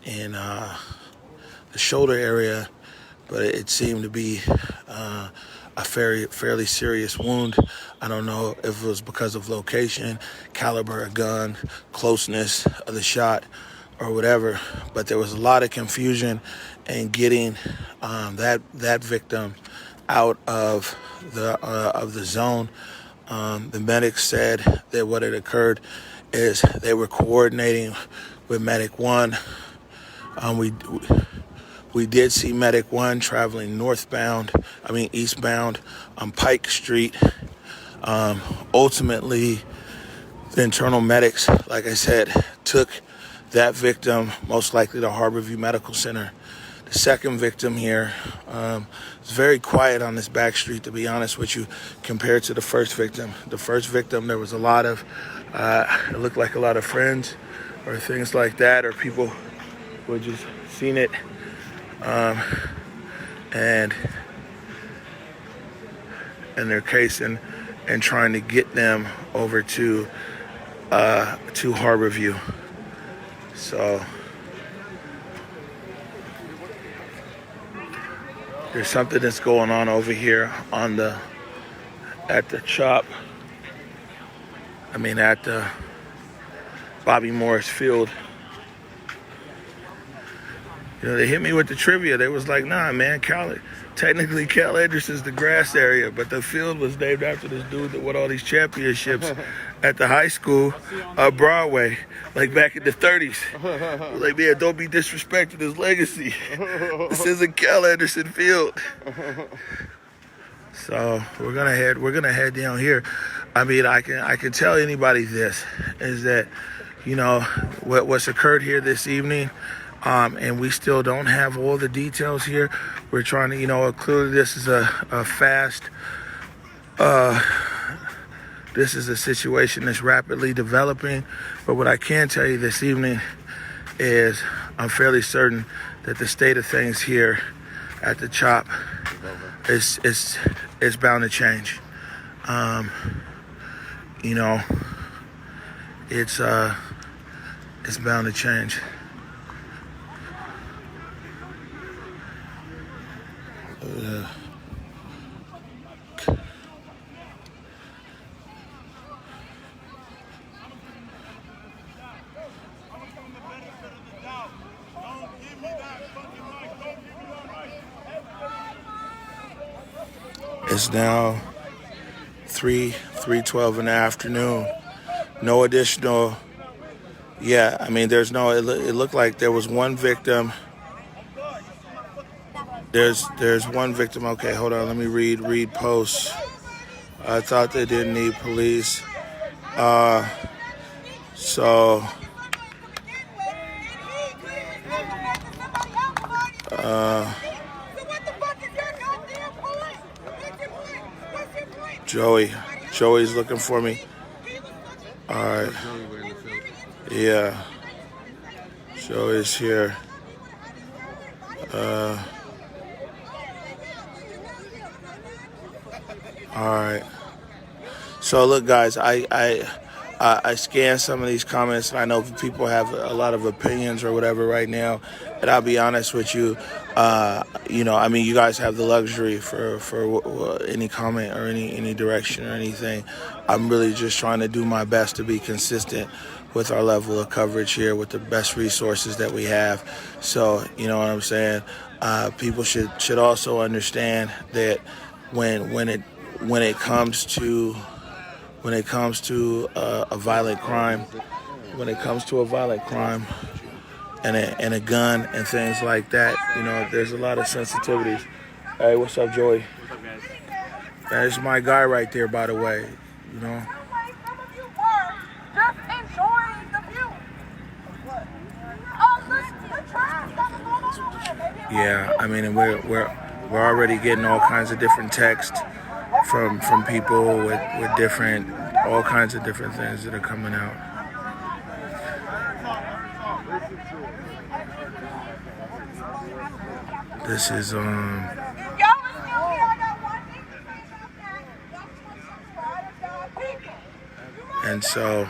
in the shoulder area, but it seemed to be a fairly serious wound. I don't know if it was because of location, caliber of gun, closeness of the shot, or whatever, but there was a lot of confusion in getting that victim out of the zone. The medics said that what had occurred is they were coordinating with Medic 1. We did see Medic 1 traveling eastbound on Pike Street. Ultimately, the internal medics, like I said, took that victim most likely to Harborview Medical Center. The second victim here was very quiet on this back street, to be honest with you, compared to the first victim. The first victim, there was a lot of, it looked like a lot of friends or things like that, or people who had just seen it. And their case and trying to get them over to Harborview. So there's something that's going on over here at the CHOP. At the Bobby Morris Field. They hit me with the trivia. They was like, nah, man, technically Cal Anderson's the grass area, but the field was named after this dude that won all these championships at the high school Broadway, like back in the 30s. Like, man, don't be disrespecting his legacy. This isn't Cal Anderson Field. So we're gonna head down here. I can tell anybody this is that, what's occurred here this evening. And we still don't have all the details here. We're trying to, clearly this is a fast, this is a situation that's rapidly developing. But what I can tell you this evening is I'm fairly certain that the state of things here at the CHOP is bound to change. It's bound to change. It's now 3:12 in the afternoon. No additional. Yeah, I mean, there's no. It looked like there was one victim. There's one victim. Okay, hold on. Let me read posts. I thought they didn't need police. So. Joey's looking for me. All right. Yeah. Joey's here. All right. So look, guys, I scanned some of these comments, and I know people have a lot of opinions or whatever right now. And I'll be honest with you, I mean, you guys have the luxury for any comment or any direction or anything. I'm really just trying to do my best to be consistent with our level of coverage here with the best resources that we have. So, you know what I'm saying? People should also understand that when it comes to a violent crime, and a gun and things like that, there's a lot of sensitivities. Hey, what's up, Joey? What's up, guys? That's my guy right there, by the way. Yeah, I mean, and we're already getting all kinds of different texts from people with all kinds of different things that are coming out. This is and so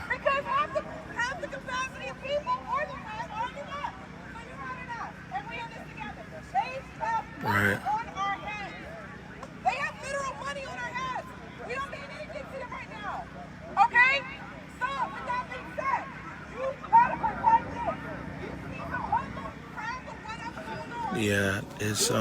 right. They have literal money on our heads. We don't need anything to them right now. Okay? So, with that being said, you gotta protect this. You see the homeless crowd of whatever's going on. Yeah, it's They're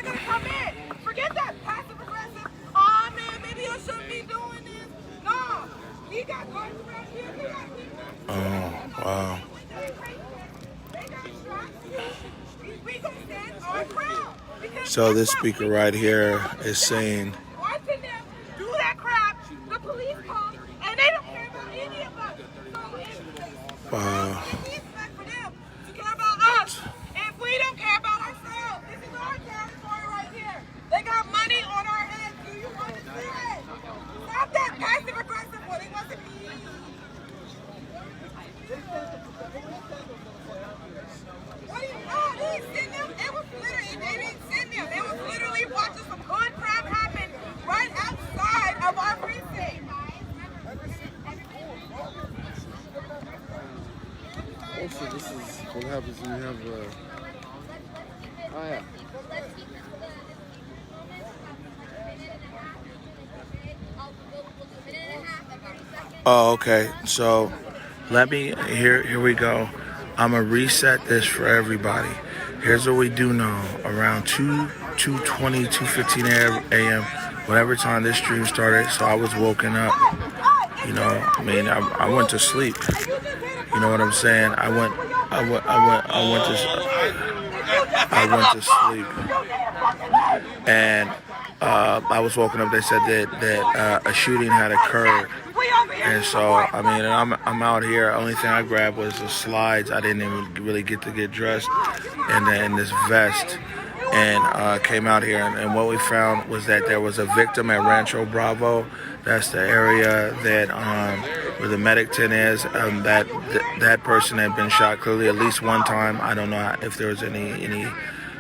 gonna come in. Forget that passive aggressive. Oh man, maybe I shouldn't be doing this. No, we got guns around here. We got people. oh wow. So this speaker right here is saying, watching them do that crap, the police come and they don't care about any of us. So wow. we expect for them to care about us. If we don't care about ourselves, this is our territory right here. They got money on our heads. Do you understand? Stop that passive aggressive one. It wasn't me. What do you know? They didn't send them. It was literally, they didn't send them. They was literally watching some hood crap happen right outside of our precinct. Also, this is what happens when you have oh yeah. oh, okay. So here we go. I'm gonna reset this for everybody. Here's what we do know. Around 2:20, 2:15 a.m., whatever time this stream started, so I was woken up. I went to sleep. You know what I'm saying? I went to sleep. And I was woken up. They said that a shooting had occurred. And so, I mean, I'm out here. Only thing I grabbed was the slides. I didn't even really get to get dressed in this vest. And came out here. And what we found was that there was a victim at Rancho Bravo. That's the area that where the medic tent is. That person had been shot clearly at least one time. I don't know if there was any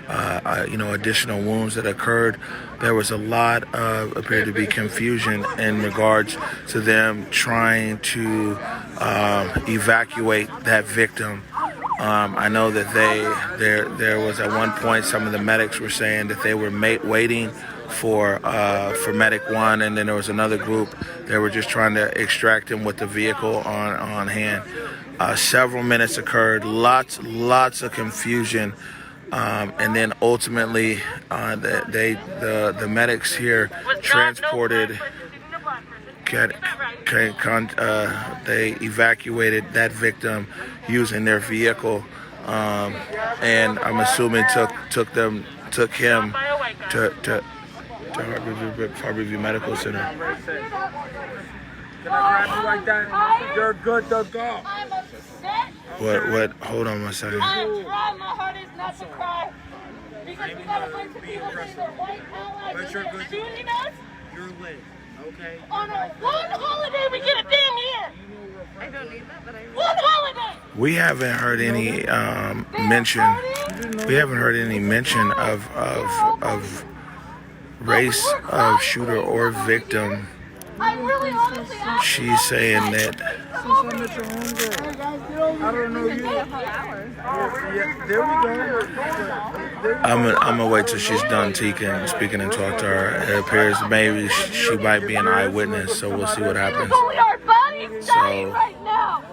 additional wounds that occurred. There was a lot of appeared to be confusion in regards to them trying to evacuate that victim. I know that there was at one point some of the medics were saying that they were waiting for Medic 1, and then there was another group that were just trying to extract him with the vehicle on hand. Several minutes occurred, lots of confusion, and then ultimately the medics here transported. They evacuated that victim using their vehicle, and I'm assuming took him to Harborview Medical Center. Can I grab you like that? You're good to go. I'm upset. What? Hold on one second. I'm trying my hardest not to cry. Because we got a bunch of people saying they're white allies and they're shooting us. You're lit, okay? On a one holiday we get a damn year. I don't need that, but I One holiday. We haven't heard any mention. We haven't heard any mention of race of shooter or victim. I'm really honestly asking. She's saying that. I don't know you. Yeah, there we go. I'm gonna wait till she's done speaking and talk to her. It appears maybe she might be an eyewitness, so we'll see what happens. Only our bodies dying right now.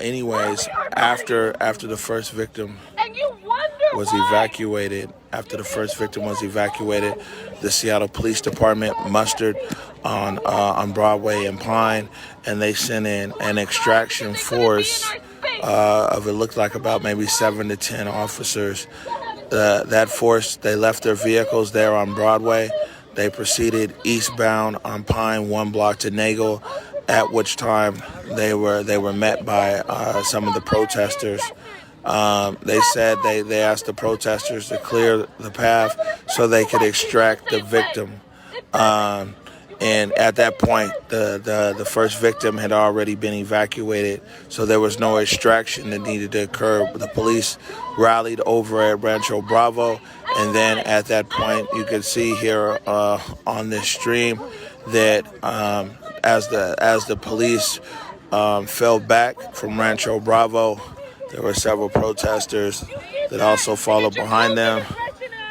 Anyways, after the first victim And you wonder was why. evacuated, the Seattle Police Department mustered on Broadway and Pine, and they sent in an extraction force of, it looked like about maybe 7 to 10 officers. That force, they left their vehicles there on Broadway. They proceeded eastbound on Pine 1 block to Nagel, at which time they were met by some of the protesters. They said they asked the protesters to clear the path so they could extract the victim. And at that point, the first victim had already been evacuated, so there was no extraction that needed to occur. The police rallied over at Rancho Bravo, and then at that point, you can see here on this stream that as the police fell back from Rancho Bravo, there were several protesters that also followed behind them.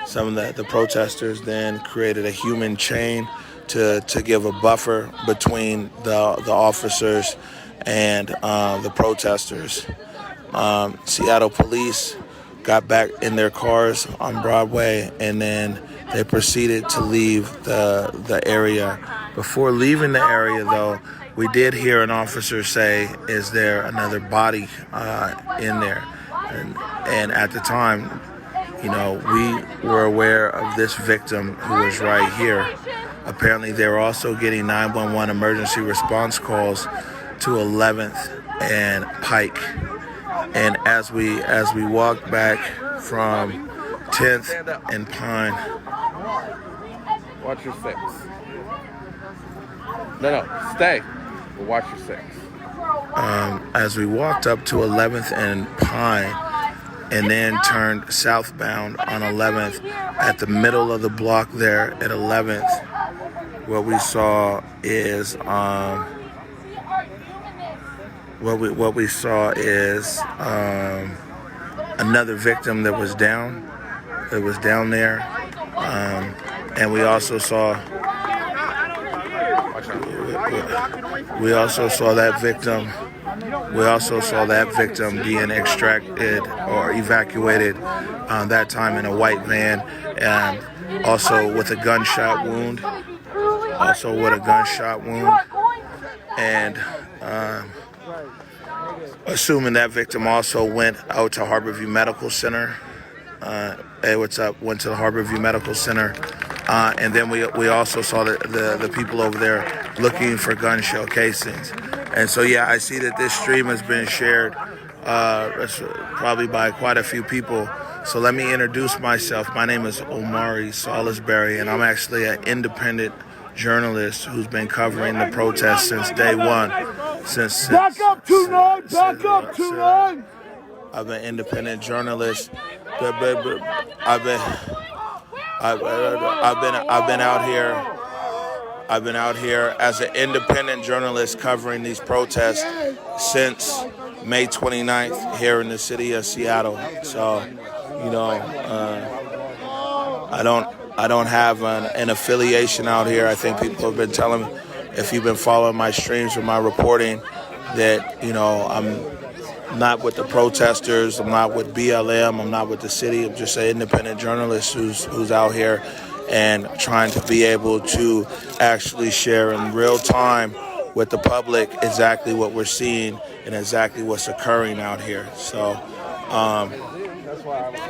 Some of the protesters then created a human chain to give a buffer between the officers and the protesters. Seattle police got back in their cars on Broadway, and then they proceeded to leave the area. Before leaving the area, though, we did hear an officer say, "Is there another body in there?" And at the time, we were aware of this victim who was right here. Apparently, they were also getting 911 emergency response calls to 11th and Pike. And as we walked back from 10th and Pine, Watch your six. No, stay. But watch your six. as we walked up to 11th and Pine, and then turned southbound on 11th, at the middle of the block there at 11th, what we saw is another victim that was down there, and we also saw that victim. We also saw that victim being extracted or evacuated that time in a white van, and also with a gunshot wound. And assuming that victim also went out to Harborview Medical Center. Went to the Harborview Medical Center. And then we also saw the people over there looking for gun shell casings. And so, yeah, I see that this stream has been shared probably by quite a few people. So let me introduce myself. My name is Omari Salisbury, and I'm actually an independent journalist who's been covering the protests since day one. Back up 2-9! I've been an independent journalist. I've been out here as an independent journalist covering these protests since May 29th here in the city of Seattle. So, I don't have an affiliation out here. I think people have been telling me, if you've been following my streams or my reporting, that, you know, I'm not with the protesters, I'm not with BLM, I'm not with the city. I'm just an independent journalist who's out here and trying to be able to actually share in real time with the public exactly what we're seeing and exactly what's occurring out here. So,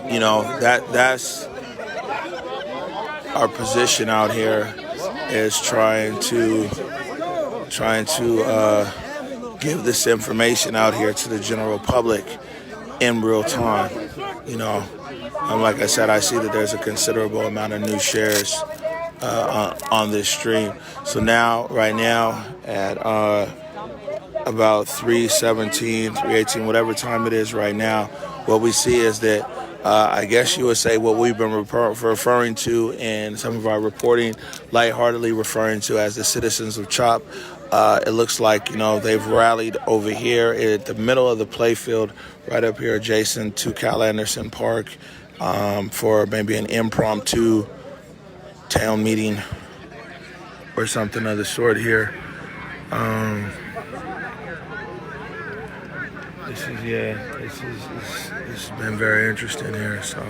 you know, that's our position out here, is trying to give this information out here to the general public in real time. You know, like I said, I see that there's a considerable amount of new shares on this stream. So now, right now, at about 3:17, 3:18, whatever time it is right now, what we see is that I guess you would say what we've been referring to in some of our reporting, lightheartedly referring to as the citizens of CHOP. It looks like, you know, they've rallied over here at the middle of the playfield, right up here adjacent to Cal Anderson Park, for maybe an impromptu town meeting or something of the sort here. This has been very interesting here. So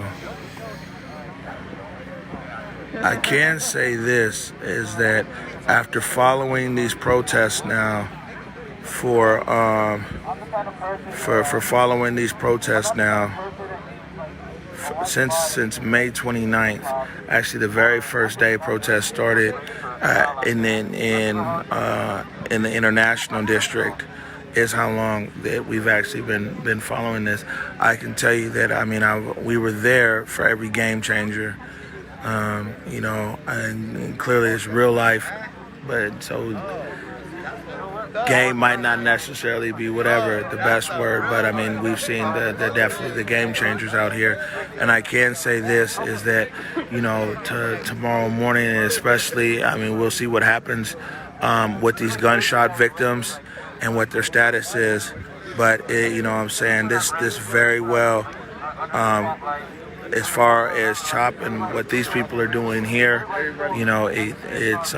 I can say this, is that after following these protests now for following these protests now since May 29th, actually the very first day protests started in the International District, is how long that we've actually been following this. I can tell you that, I mean, we were there for every game changer, you know, and clearly it's real life, but so game might not necessarily be whatever the best word, but I mean, we've seen the definitely the game changers out here. And I can say this, is that, you know, tomorrow morning, and especially, I mean, we'll see what happens with these gunshot victims and what their status is. But you know what I'm saying, this very well, as far as CHOP and what these people are doing here, you know, it's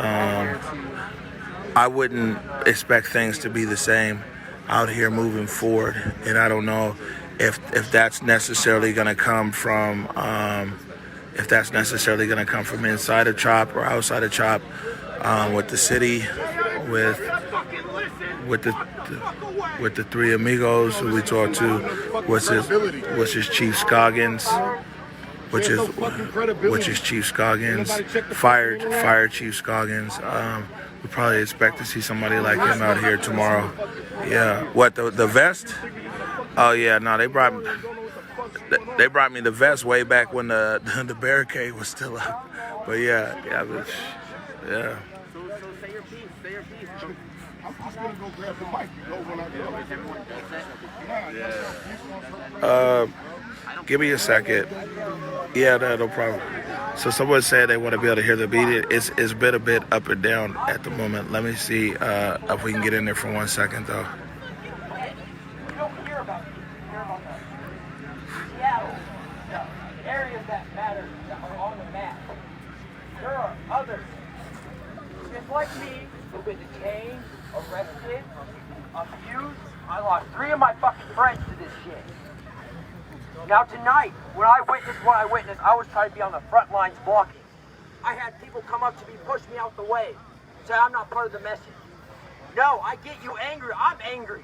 I wouldn't expect things to be the same out here moving forward. And I don't know if that's necessarily going to come from inside of CHOP or outside of CHOP, with the city, with the three amigos who we talked to, which is Chief Scoggins, which is Chief Scoggins, fired Chief Scoggins. We probably expect to see somebody like him out here tomorrow. Yeah. What, the vest? Oh yeah, no, they brought me the vest way back when the barricade was still up. But yeah. So say your piece. I'm just gonna go grab the mic, you know, when I go. Give me a second. Yeah, no problem. So someone said they want to be able to hear the beat. It's been a bit up and down at the moment. Let me see if we can get in there for 1 second, though. You don't hear about Seattle, the areas that matter that are on the map. There are others, just like me, who've been detained, arrested, abused. I lost 3 of my fucking friends to this shit. Now tonight, when I witnessed what I witnessed, I was trying to be on the front lines blocking. I had people come up to me, push me out the way, say I'm not part of the message. No, I get you angry, I'm angry.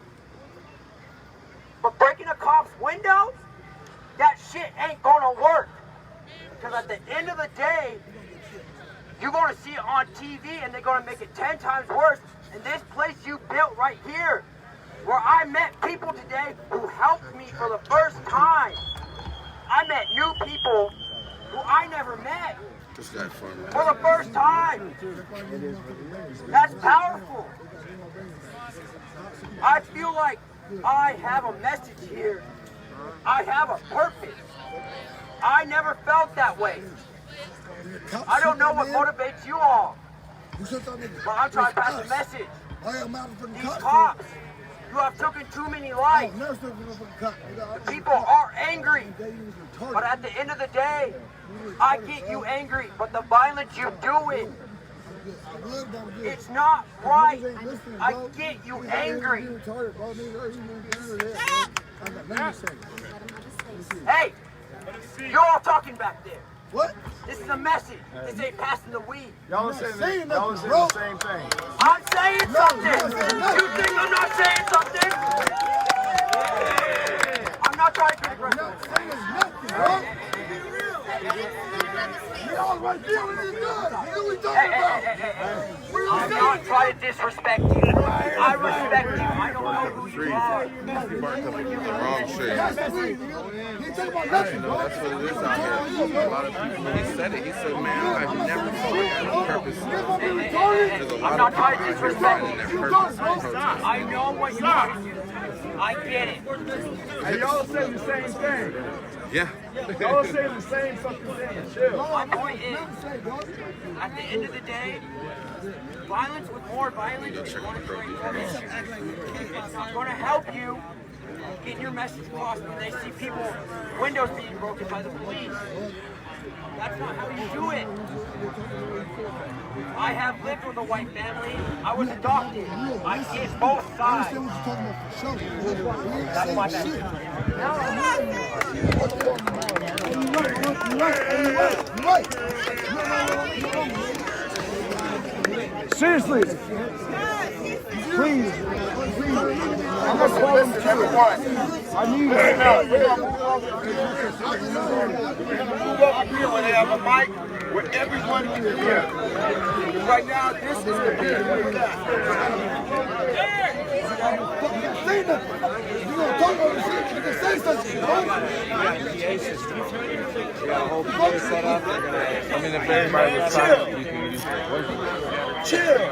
But breaking a cop's windows, that shit ain't gonna work. Because at the end of the day, you're gonna see it on TV and they're gonna make it 10 times worse. And this place you built right here, where I met people today who helped me for the first time. I met new people who I never met for the first time. That's powerful. I feel like I have a message here. I have a purpose. I never felt that way. I don't know what motivates you all, but I'm trying to pass a message. These cops, You have taken too many lives. The people are angry. But at the end of the day, I get you angry. But the violence you're doing, it's not right. I get you angry. Hey, you're all talking back there. What? This is a message. This ain't passing the weed. Y'all are saying the same thing. I'm saying something. You think I'm not saying something? I'm not trying to be aggressive. I'm not trying to disrespect you. I respect you. I don't know who you are. You barked up the wrong shit. That's what it is out here. A lot of people, he said it. He said, man, I've never felt like I had purpose. I'm not trying to disrespect you. I know what you want to do. I get it. Hey, y'all saying the same thing. Yeah. Y'all saying the same fucking thing. Chill. My point is, at the end of the day, violence with more violence is going to create more issues. It's not going to help you get your message across when they see people, windows being broken by the police. That's not how you do it. I have lived with a white family. I was adopted. I get both sides. That's my message. Seriously. Please. I'm going to call them to everyone. I need it. We're going to move up here where they have a mic where everyone can hear. Right now, this is the big one. Say nothing. You're going to talk about the shit. You can say something. PA system. We got a whole PA set up. I mean, if everybody was silent, you can use it. Chill.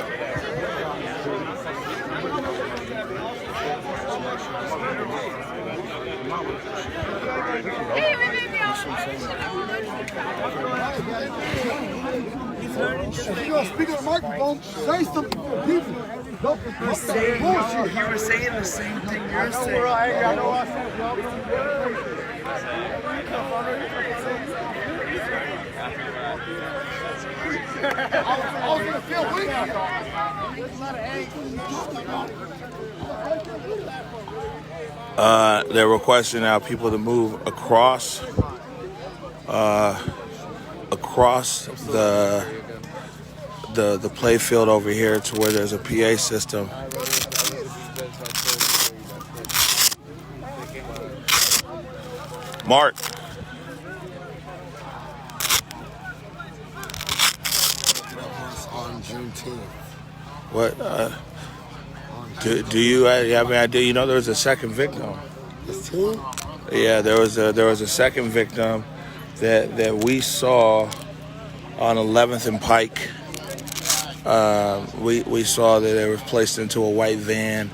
If you're going to speak on the microphone, say something to people. Don't bullshit. You were saying the same thing you're saying. I know I said y'all doing good. I was going to feel weak. They're requesting now people to move across the play field over here to where there's a PA system. Mark. On Juneteenth. What? Do you have any idea? You know, there was a second victim. This team? Yeah, there was a second victim that we saw on 11th and Pike. We saw that they were placed into a white van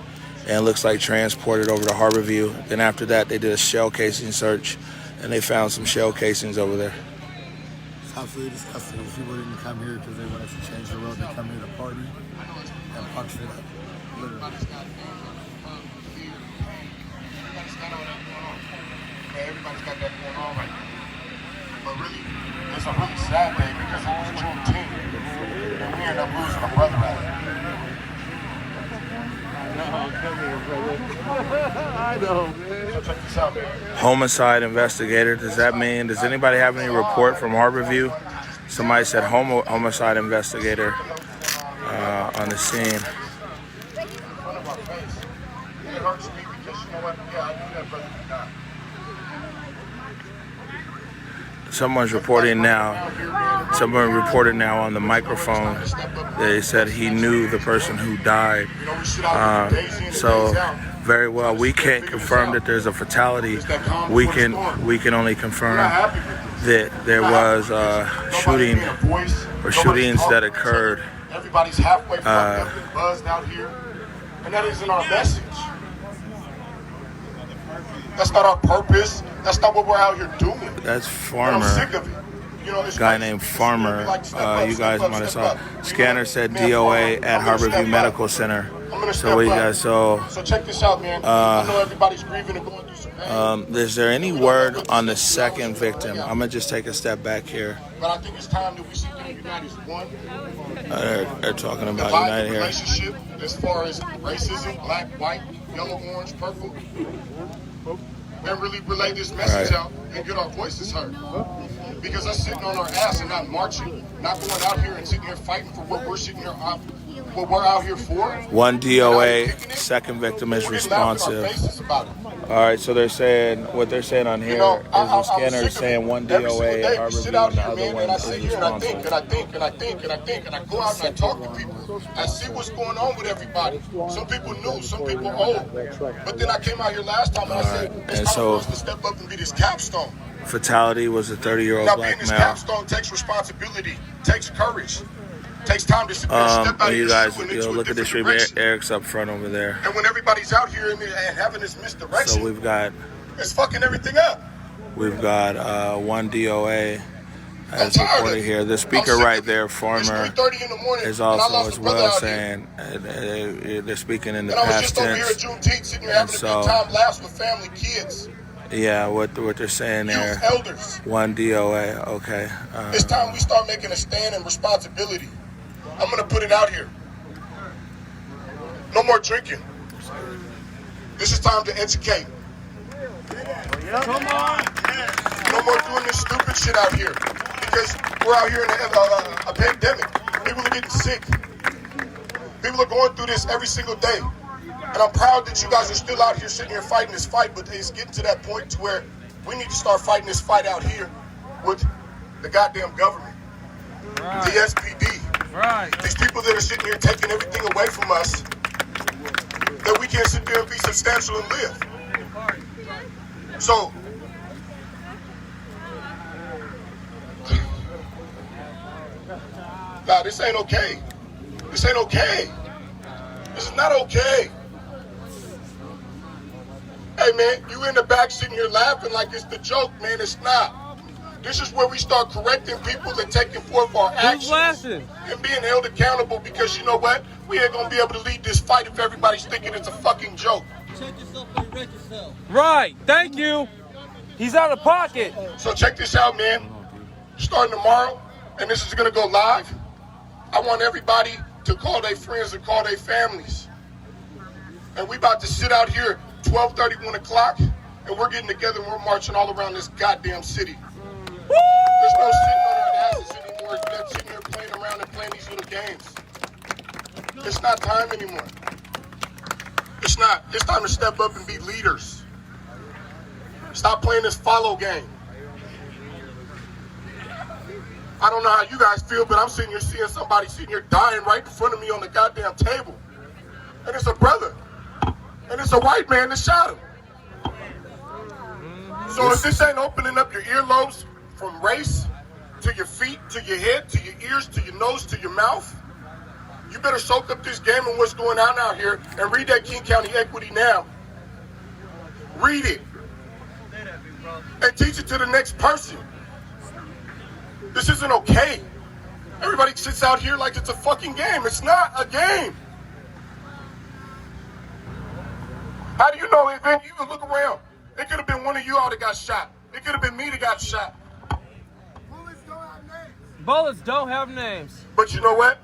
and it looks like transported over to Harborview. Then after that, they did a shell casing search and they found some shell casings over there. It's absolutely disgusting. These people didn't come here because they wanted to change the road. They come here to party and punch it up. Literally. Everybody's got that going on right now. But really, it's a really sad day because it was Juneteenth. And we end up losing a brother out of it. I know, man. So check this out, man. Homicide investigator. Does that mean, does anybody have any report from Harborview? Somebody said homicide investigator on the scene. It hurts me because you know what? Yeah, I knew that brother did not. Someone reported now on the microphone that they said he knew the person who died. So very well, we can't confirm that there's a fatality. We can only confirm that there was shooting or shootings that occurred. Everybody's halfway fucked up and buzzed out here, and that isn't our message. That's not our purpose. That's not what we're out here doing. That's Farmer. I'm sick of it. You know, this Guy named Farmer. You guys might have saw. Scanner said DOA at Harborview Medical Center. gonna So step what you up. guys? So So check this out, man. I know everybody's grieving and going through some pain. is there any word on the second victim? I'm gonna just take a step back here. But I think it's time that we sit down united as one. They're talking about Divide United the here. relationship as far as racism, black, white, yellow, orange, purple, and really relay this message out and get our voices heard. Because us sitting on our ass and not marching, not going out here and sitting here fighting for what we're sitting here, what we're out here for. One DOA, second victim is responsive. All right, so they're saying, what they're saying on here is the scanner is saying one DOA and our review and the other one is responsive. And I think, and I go out and I talk to people. I see what's going on with everybody. Some people new, some people old. But then I came out here last time and I said, it's time for us to step up and be this capstone. Fatality was a 30-year-old now, black being this male. capstone takes responsibility, takes courage, takes time to sit there and step out of You your guys, shoe and into look a at this different stream. direction. Eric's up front over there. And when everybody's out here and having this misdirection, So we've got it's fucking everything up. one DOA as reported here. The speaker right there, former, is also as well saying they're speaking in the past tense. And I was just over here at Juneteenth sitting here having a good time, laughs with family, kids. Yeah, what they're saying there. Elders. One DOA, okay. It's time we start making a stand and responsibility. I'm gonna put it out here. No more drinking. This is time to educate. Come on. No more doing this stupid shit out here. Because we're out here in a pandemic. People are getting sick. People are going through this every single day. And I'm proud that you guys are still out here sitting here fighting this fight, but it's getting to that point to where we need to start fighting this fight out here with the goddamn government. Right. The SPD. Right. These people that are sitting here taking everything away from us, that we can't sit there and be substantial and live. So, nah, this ain't okay. This ain't okay. This is not okay. Hey man, you in the back sitting here laughing like it's the joke, man. It's not. This is where we start correcting people and taking forth our actions and being held accountable, because you know what? We ain't gonna be able to lead this fight if everybody's thinking it's a fucking joke. Check yourself and wreck yourself. Right, thank you. He's out of pocket. So check this out, man. Starting tomorrow, and this is gonna go live, I want everybody to call their friends and call their families. And we about to sit out here 12:30, 1 o'clock, and we're getting together and we're marching all around this goddamn city. Woo! There's no sitting on our asses anymore. It's not sitting here playing around and playing these little games. It's not time anymore. It's not. It's time to step up and be leaders. Stop playing this follow game. I don't know how you guys feel, but I'm sitting here seeing somebody sitting here dying right in front of me on the goddamn table. And it's a brother. And it's a white man that shot him. So if this ain't opening up your earlobes from race to your feet, to your head, to your ears, to your nose, to your mouth, you better soak up this game and what's going on out here and read that King County Equity now. Read it. And teach it to the next person. This isn't okay. Everybody sits out here like it's a fucking game. It's not a game. How do you know it? Then you can look around. It could have been one of you all that got shot. It could have been me that got shot. Bullets don't have names. Bullets don't have names. But you know what?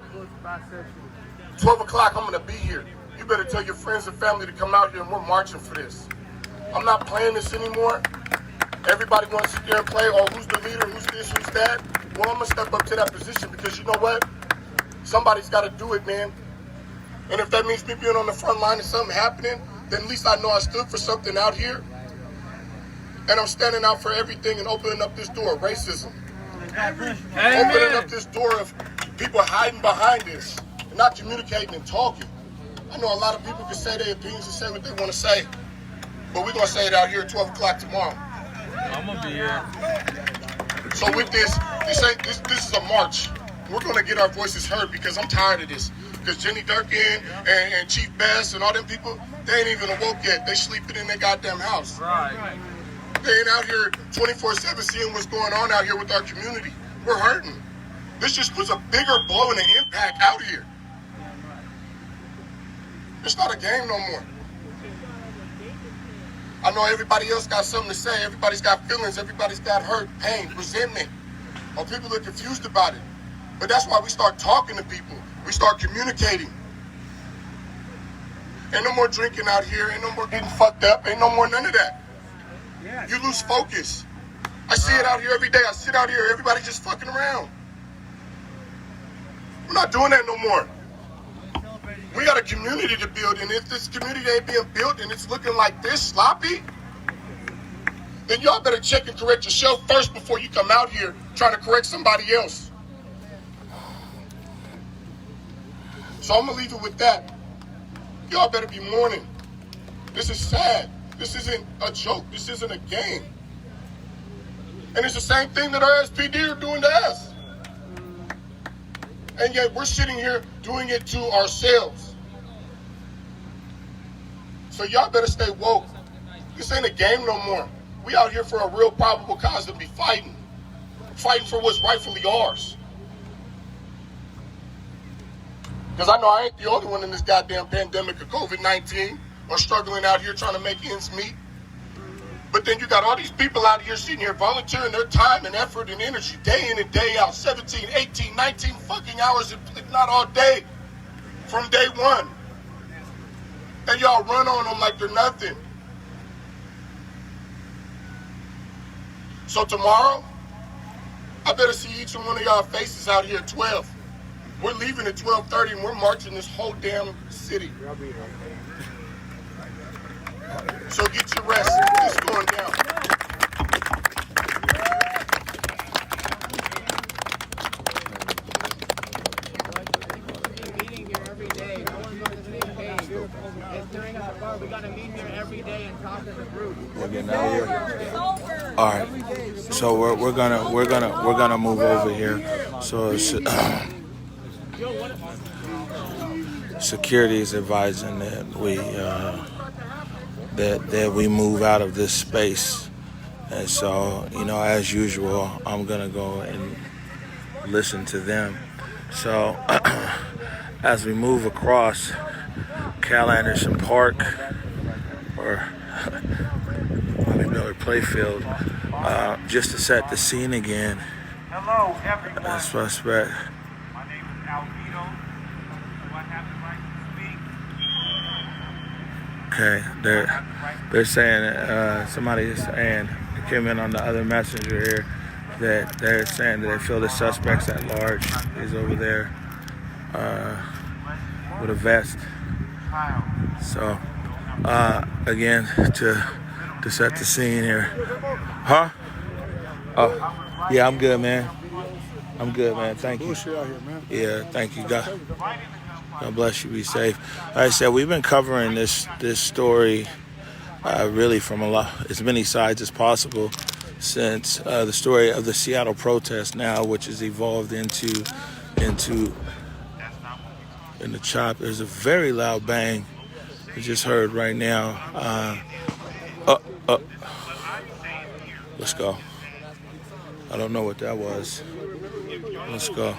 12 o'clock, I'm going to be here. You better tell your friends and family to come out here, and we're marching for this. I'm not playing this anymore. Everybody wants to sit there and play, oh, who's the leader, who's this, who's that? Well, I'm going to step up to that position, because you know what? Somebody's got to do it, man. And if that means me being on the front line and something happening, then at least I know I stood for something out here. And I'm standing out for everything and opening up this door of racism. Amen. Opening up this door of people hiding behind this and not communicating and talking. I know a lot of people can say their opinions and say what they want to say, but we're going to say it out here at 12 o'clock tomorrow. I'm going to be here. So with this is a march. We're going to get our voices heard, because I'm tired of this. Because Jenny Durkin and Chief Bass and all them people, they ain't even awoke yet. They sleeping in their goddamn house. Right. They ain't out here 24/7 seeing what's going on out here with our community. We're hurting. This just was a bigger blow and an impact out here. It's not a game no more. I know everybody else got something to say. Everybody's got feelings. Everybody's got hurt, pain, resentment. Or people are confused about it. But that's why we start talking to people. We start communicating. Ain't no more drinking out here. Ain't no more getting fucked up. Ain't no more none of that. You lose focus. I see it out here every day. I sit out here. Everybody just fucking around. We're not doing that no more. We got a community to build, and if this community ain't being built and it's looking like this, sloppy, then y'all better check and correct yourself first before you come out here trying to correct somebody else. So I'm gonna leave it with that. Y'all better be mourning. This is sad. This isn't a joke. This isn't a game. And it's the same thing that our SPD are doing to us. And yet we're sitting here doing it to ourselves. So y'all better stay woke. This ain't a game no more. We out here for a real probable cause to be fighting. Fighting for what's rightfully ours. Because I know I ain't the only one in this goddamn pandemic of COVID-19 or struggling out here trying to make ends meet. But then you got all these people out here sitting here volunteering their time and effort and energy day in and day out, 17, 18, 19 fucking hours, if not all day, from day one. And y'all run on them like they're nothing. So tomorrow, I better see each and one of y'all faces out here at 12. We're leaving at 12:30 and we're marching this whole damn city. So get your rest. It's going down. Meeting here every day. No one's on the same page. It's during our part. We gotta meet here every day and talk as a group. We're getting out here. All right. So we're gonna move over here. So security is advising that we move out of this space, and so as usual, I'm gonna go and listen to them. So as we move across Cal Anderson Park or Miller Playfield, just to set the scene again. Hello, everyone. That's suspect. My name is Alvito. Do I have the right to speak? Okay, they're saying somebody is saying, it came in on the other messenger here, that they're saying that they feel the suspect's at large. He's over there with a vest. So again, to set the scene here. Huh? Oh, yeah, I'm good, man. I'm good, man. Thank you. Yeah, thank you, God. God bless you. Be safe. Like I said, we've been covering this story really from as many sides as possible since the story of the Seattle protest now, which has evolved into in the chop. There's a very loud bang we just heard right now. Let's go. I don't know what that was. Let's go.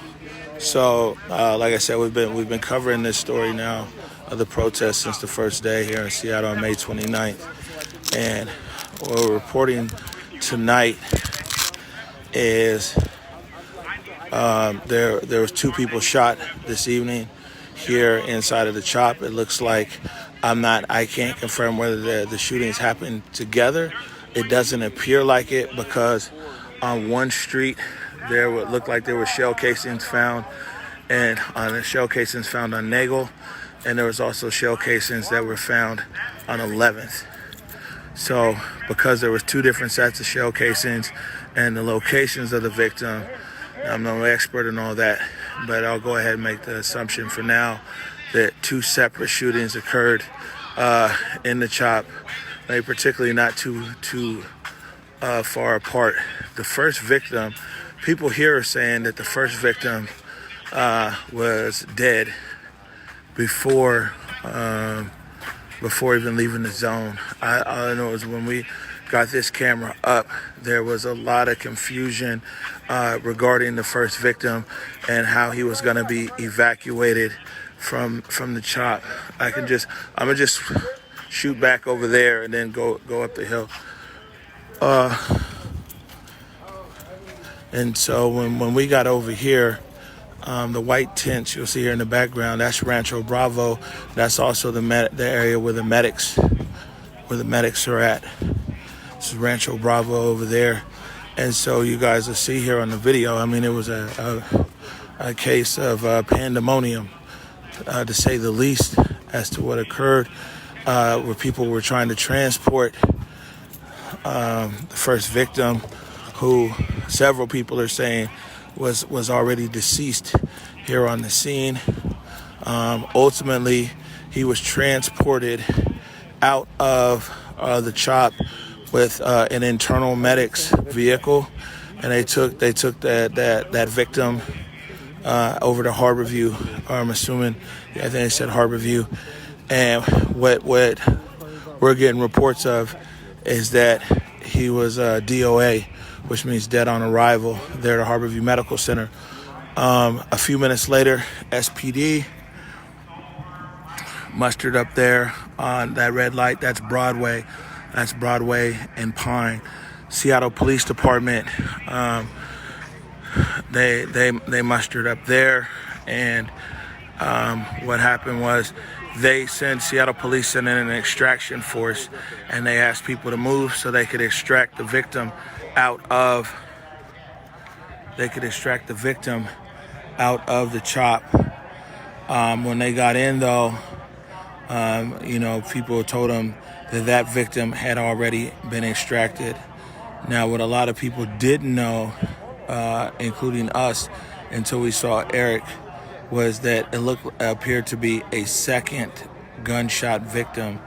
So, like I said, we've been covering this story now of the protest since the first day here in Seattle on May 29th. And what we're reporting tonight is there was 2 people shot this evening here inside of the chop. It looks like I can't confirm whether the shootings happened together. It doesn't appear like it because on one street there would look like there were shell casings found, and on the shell casings found on Nagel, and there was also shell casings that were found on 11th. So because there was 2 different sets of shell casings and the locations of the victim, I'm no expert in all that, but I'll go ahead and make the assumption for now that 2 separate shootings occurred in the chop, particularly not too far apart. The first victim, people here are saying that the first victim was dead before even leaving the zone. All I know is when we got this camera up, there was a lot of confusion regarding the first victim and how he was going to be evacuated from the chop. I'm gonna just shoot back over there and then go up the hill. And so when we got over here, the white tents you'll see here in the background, that's Rancho Bravo. That's also the area where the medics are at. This is Rancho Bravo over there. And so you guys will see here on the video, I mean, it was a case of pandemonium, to say the least, as to what occurred, where people were trying to transport the first victim, who several people are saying was already deceased here on the scene. Ultimately, he was transported out of the chop with an internal medics vehicle, and they took that victim over to Harborview. I'm assuming, I think they said Harborview. And what we're getting reports of is that he was DOA, which means dead on arrival, there at Harborview Medical Center. A few minutes later, SPD mustered up there on that red light. That's Broadway. That's Broadway and Pine. Seattle Police Department, they mustered up there, and what happened was Seattle Police sent in an extraction force, and they asked people to move so they could extract the victim out of the chop. When they got in, though, people told them that victim had already been extracted. Now, what a lot of people didn't know, including us, until we saw Eric, was that it appeared to be a second gunshot victim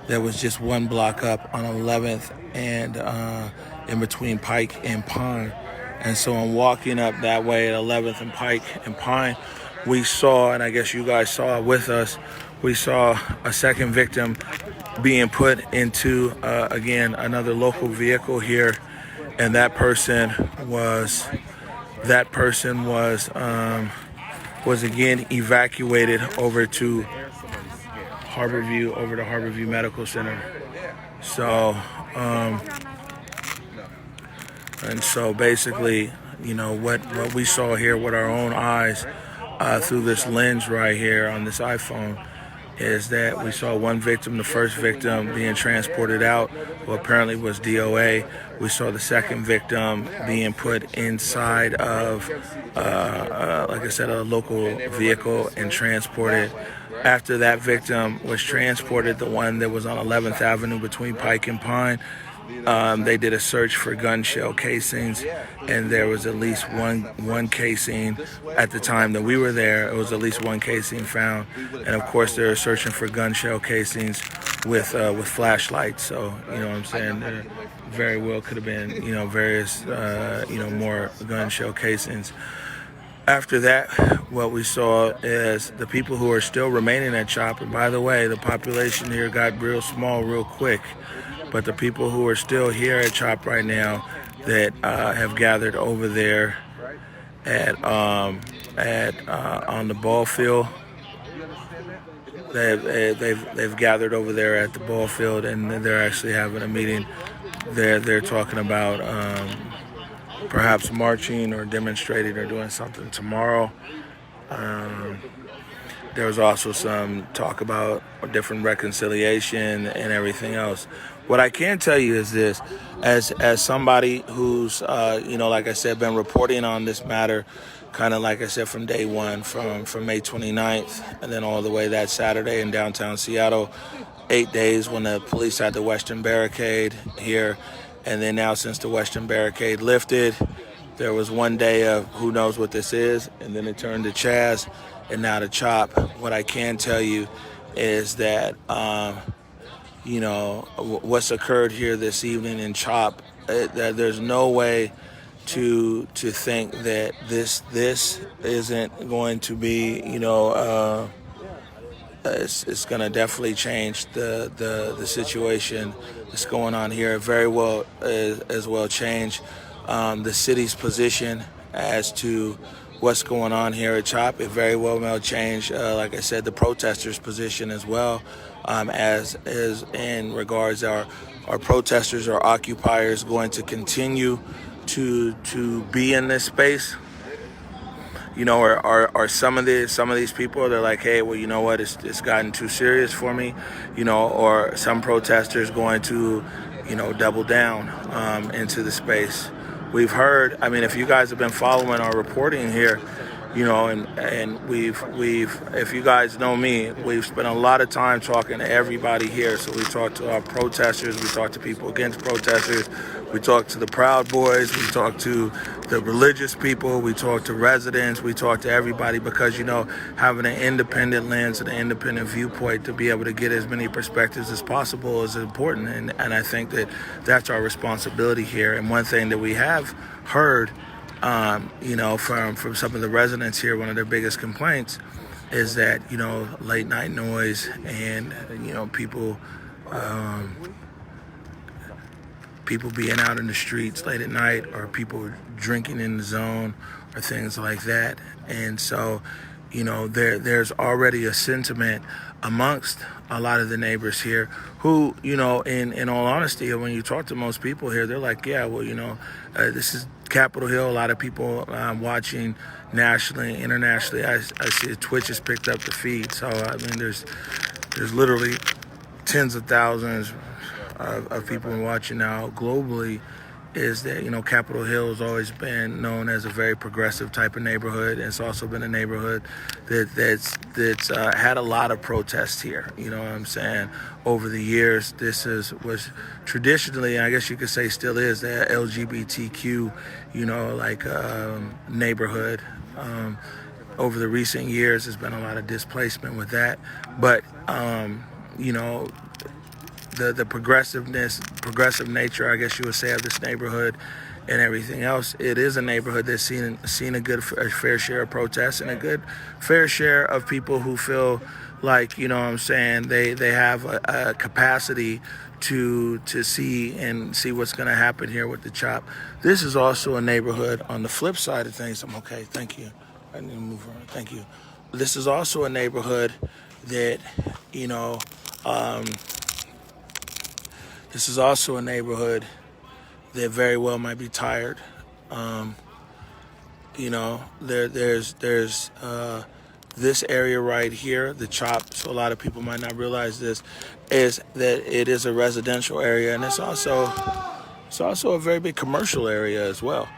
that was just one block up on 11th and in between Pike and Pine. And so in walking up that way at 11th and Pike and Pine, we saw, and I guess you guys saw it with us, we saw a second victim being put into, again, another local vehicle here. And that person was again evacuated over to Harborview Medical Center. So, and so basically, what we saw here with our own eyes through this lens right here on this iPhone is that we saw one victim, the first victim, being transported out, who apparently was DOA. We saw the second victim being put inside of, like I said, a local vehicle and transported. After that victim was transported, the one that was on 11th Avenue between Pike and Pine, they did a search for gun shell casings, and there was at least one casing at the time that we were there. It was at least one casing found, and of course they're searching for gun shell casings with flashlights. So you know what I'm saying, there very well could have been various more gun shell casings. After that, what we saw is the people who are still remaining at CHOP, and by the way, the population here got real small real quick. But the people who are still here at CHOP right now that have gathered over there on the ball field, they've gathered over there at the ball field, and they're actually having a meeting. They're talking about perhaps marching or demonstrating or doing something tomorrow. There was also some talk about different reconciliation and everything else. What I can tell you is this, as somebody who's, like I said, been reporting on this matter, kind of like I said, from day one, from May 29th, and then all the way that Saturday in downtown Seattle, 8 days when the police had the Western Barricade here, and then now since the Western Barricade lifted, there was 1 day of who knows what this is, and then it turned to CHAZ, and now to CHOP. What I can tell you is that, what's occurred here this evening in CHOP, that there's no way to think that this isn't going to be, it's going to definitely change the situation that's going on here. Very well as well change the city's position as to what's going on here at CHOP. It very well may change, like I said, the protesters' position as well, as is in regards our protesters or occupiers going to continue to be in this space. You know, or some of these people, they're like, hey, well, you know what, it's gotten too serious for me, you know, or some protesters going to, you know, double down into the space. We've heard, I mean, if you guys have been following our reporting here, you know, and we've if you guys know me, we've spent a lot of time talking to everybody here. So we talked to our protesters, we talked to people against protesters, we talked to the Proud Boys, we talked to the religious people, we talked to residents, we talked to everybody, because, you know, having an independent lens and an independent viewpoint to be able to get as many perspectives as possible is important. And I think that that's our responsibility here. And one thing that we have heard, you know, from some of the residents here, one of their biggest complaints is that, you know, late night noise and, you know, people being out in the streets late at night, or people drinking in the zone, or things like that. And so, you know, there's already a sentiment amongst a lot of the neighbors here who, you know, in all honesty, when you talk to most people here, they're like, yeah, well, you know, this is Capitol Hill. A lot of people watching nationally, internationally. I see Twitch has picked up the feed. So, I mean, there's literally tens of thousands of people watching now globally. Is that, you know, Capitol Hill has always been known as a very progressive type of neighborhood. It's also been a neighborhood that's had a lot of protests here. You know what I'm saying? Over the years, this was traditionally, I guess you could say still is, the LGBTQ, you know, like neighborhood. Over the recent years, there's been a lot of displacement with that. But, you know, the progressive nature, I guess you would say, of this neighborhood and everything else, it is a neighborhood that's seen a fair share of protests and a good fair share of people who feel like, you know what I'm saying, they have a capacity to see what's going to happen here with the CHOP. This is also a neighborhood on the flip side of things. I'm okay, thank you. I need to move around. Thank you. This is also a neighborhood that, you know, this is also a neighborhood that very well might be tired. You know, there's this area right here, the CHOP. So a lot of people might not realize this, is that it is a residential area, and it's also a very big commercial area as well.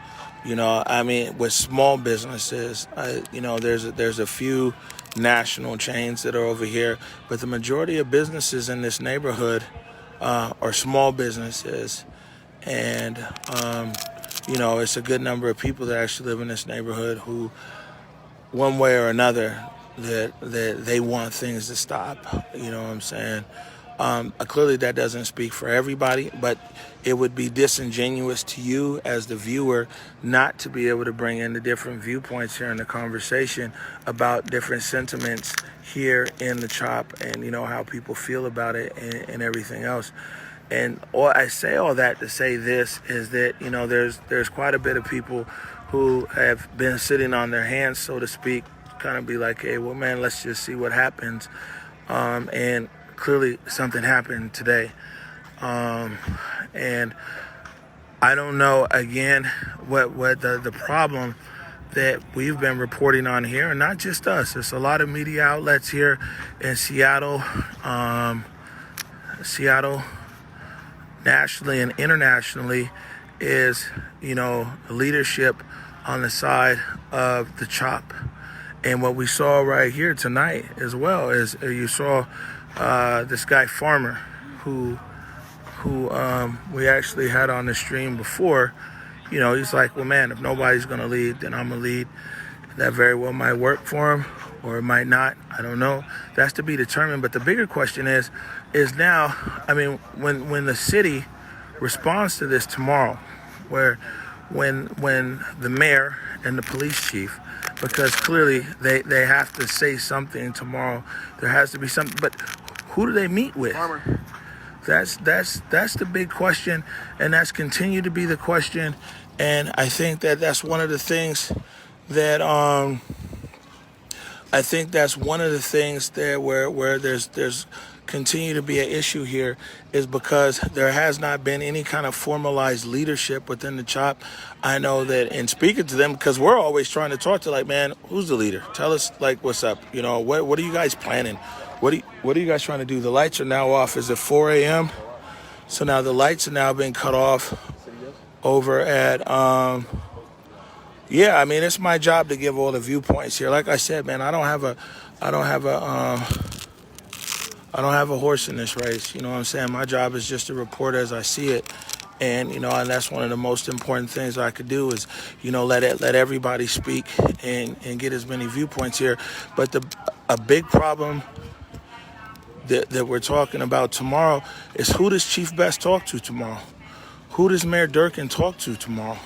You know, I mean, with small businesses, you know, there's a few national chains that are over here, but the majority of businesses in this neighborhood are small businesses, and you know, it's a good number of people that actually live in this neighborhood who, one way or another, that they want things to stop. You know what I'm saying? Clearly that doesn't speak for everybody, but it would be disingenuous to you as the viewer not to be able to bring in the different viewpoints here in the conversation about different sentiments here in the CHOP, and, you know, how people feel about it and everything else. And I say all that to say this, is that, you know, there's quite a bit of people who have been sitting on their hands, so to speak, kind of be like, hey, well, man, let's just see what happens. And clearly something happened today. And I don't know, again, what the problem that we've been reporting on here, and not just us. There's a lot of media outlets here in Seattle, nationally and internationally, is, you know, leadership on the side of the CHOP. And what we saw right here tonight as well is you saw this guy Farmer, who we actually had on the stream before. You know, he's like, well, man, if nobody's going to lead, then I'm going to lead. That very well might work for him, or it might not. I don't know. That's to be determined. But the bigger question is now, I mean, when the city responds to this tomorrow, when the mayor and the police chief, because clearly they have to say something tomorrow. There has to be something. But who do they meet with? Farmer. That's the big question, and that's continued to be the question. And I think that's one of the things that I think that's one of the things there where there's continue to be an issue here is because there has not been any kind of formalized leadership within the CHOP. I know that in speaking to them, because we're always trying to talk to, like, man, who's the leader? Tell us, like, what's up? You know, what are you guys planning? What are you guys trying to do? The lights are now off. Is it 4 a.m.? So now the lights are now being cut off over at yeah, I mean, it's my job to give all the viewpoints here. Like I said, man, I don't have a horse in this race. You know what I'm saying? My job is just to report as I see it. And, you know, and that's one of the most important things I could do is, you know, let everybody speak and get as many viewpoints here. But a big problem that we're talking about tomorrow is, who does Chief Best talk to tomorrow? Who does Mayor Durkin talk to tomorrow?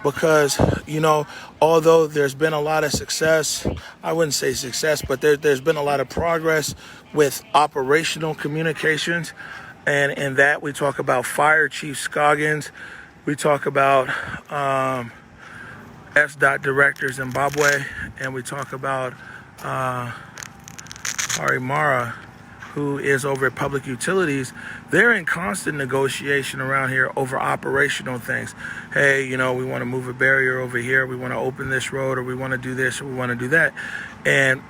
Because, you know, although there's been a lot of success, I wouldn't say success, but there's been a lot of progress with operational communications. And in that, we talk about Fire Chief Scoggins. We talk about S.Dot Director Zimbabwe. And we talk about Omari, who is over at Public Utilities. They're in constant negotiation around here over operational things. Hey, you know, we want to move a barrier over here. We want to open this road, or we want to do this, or we want to do that. And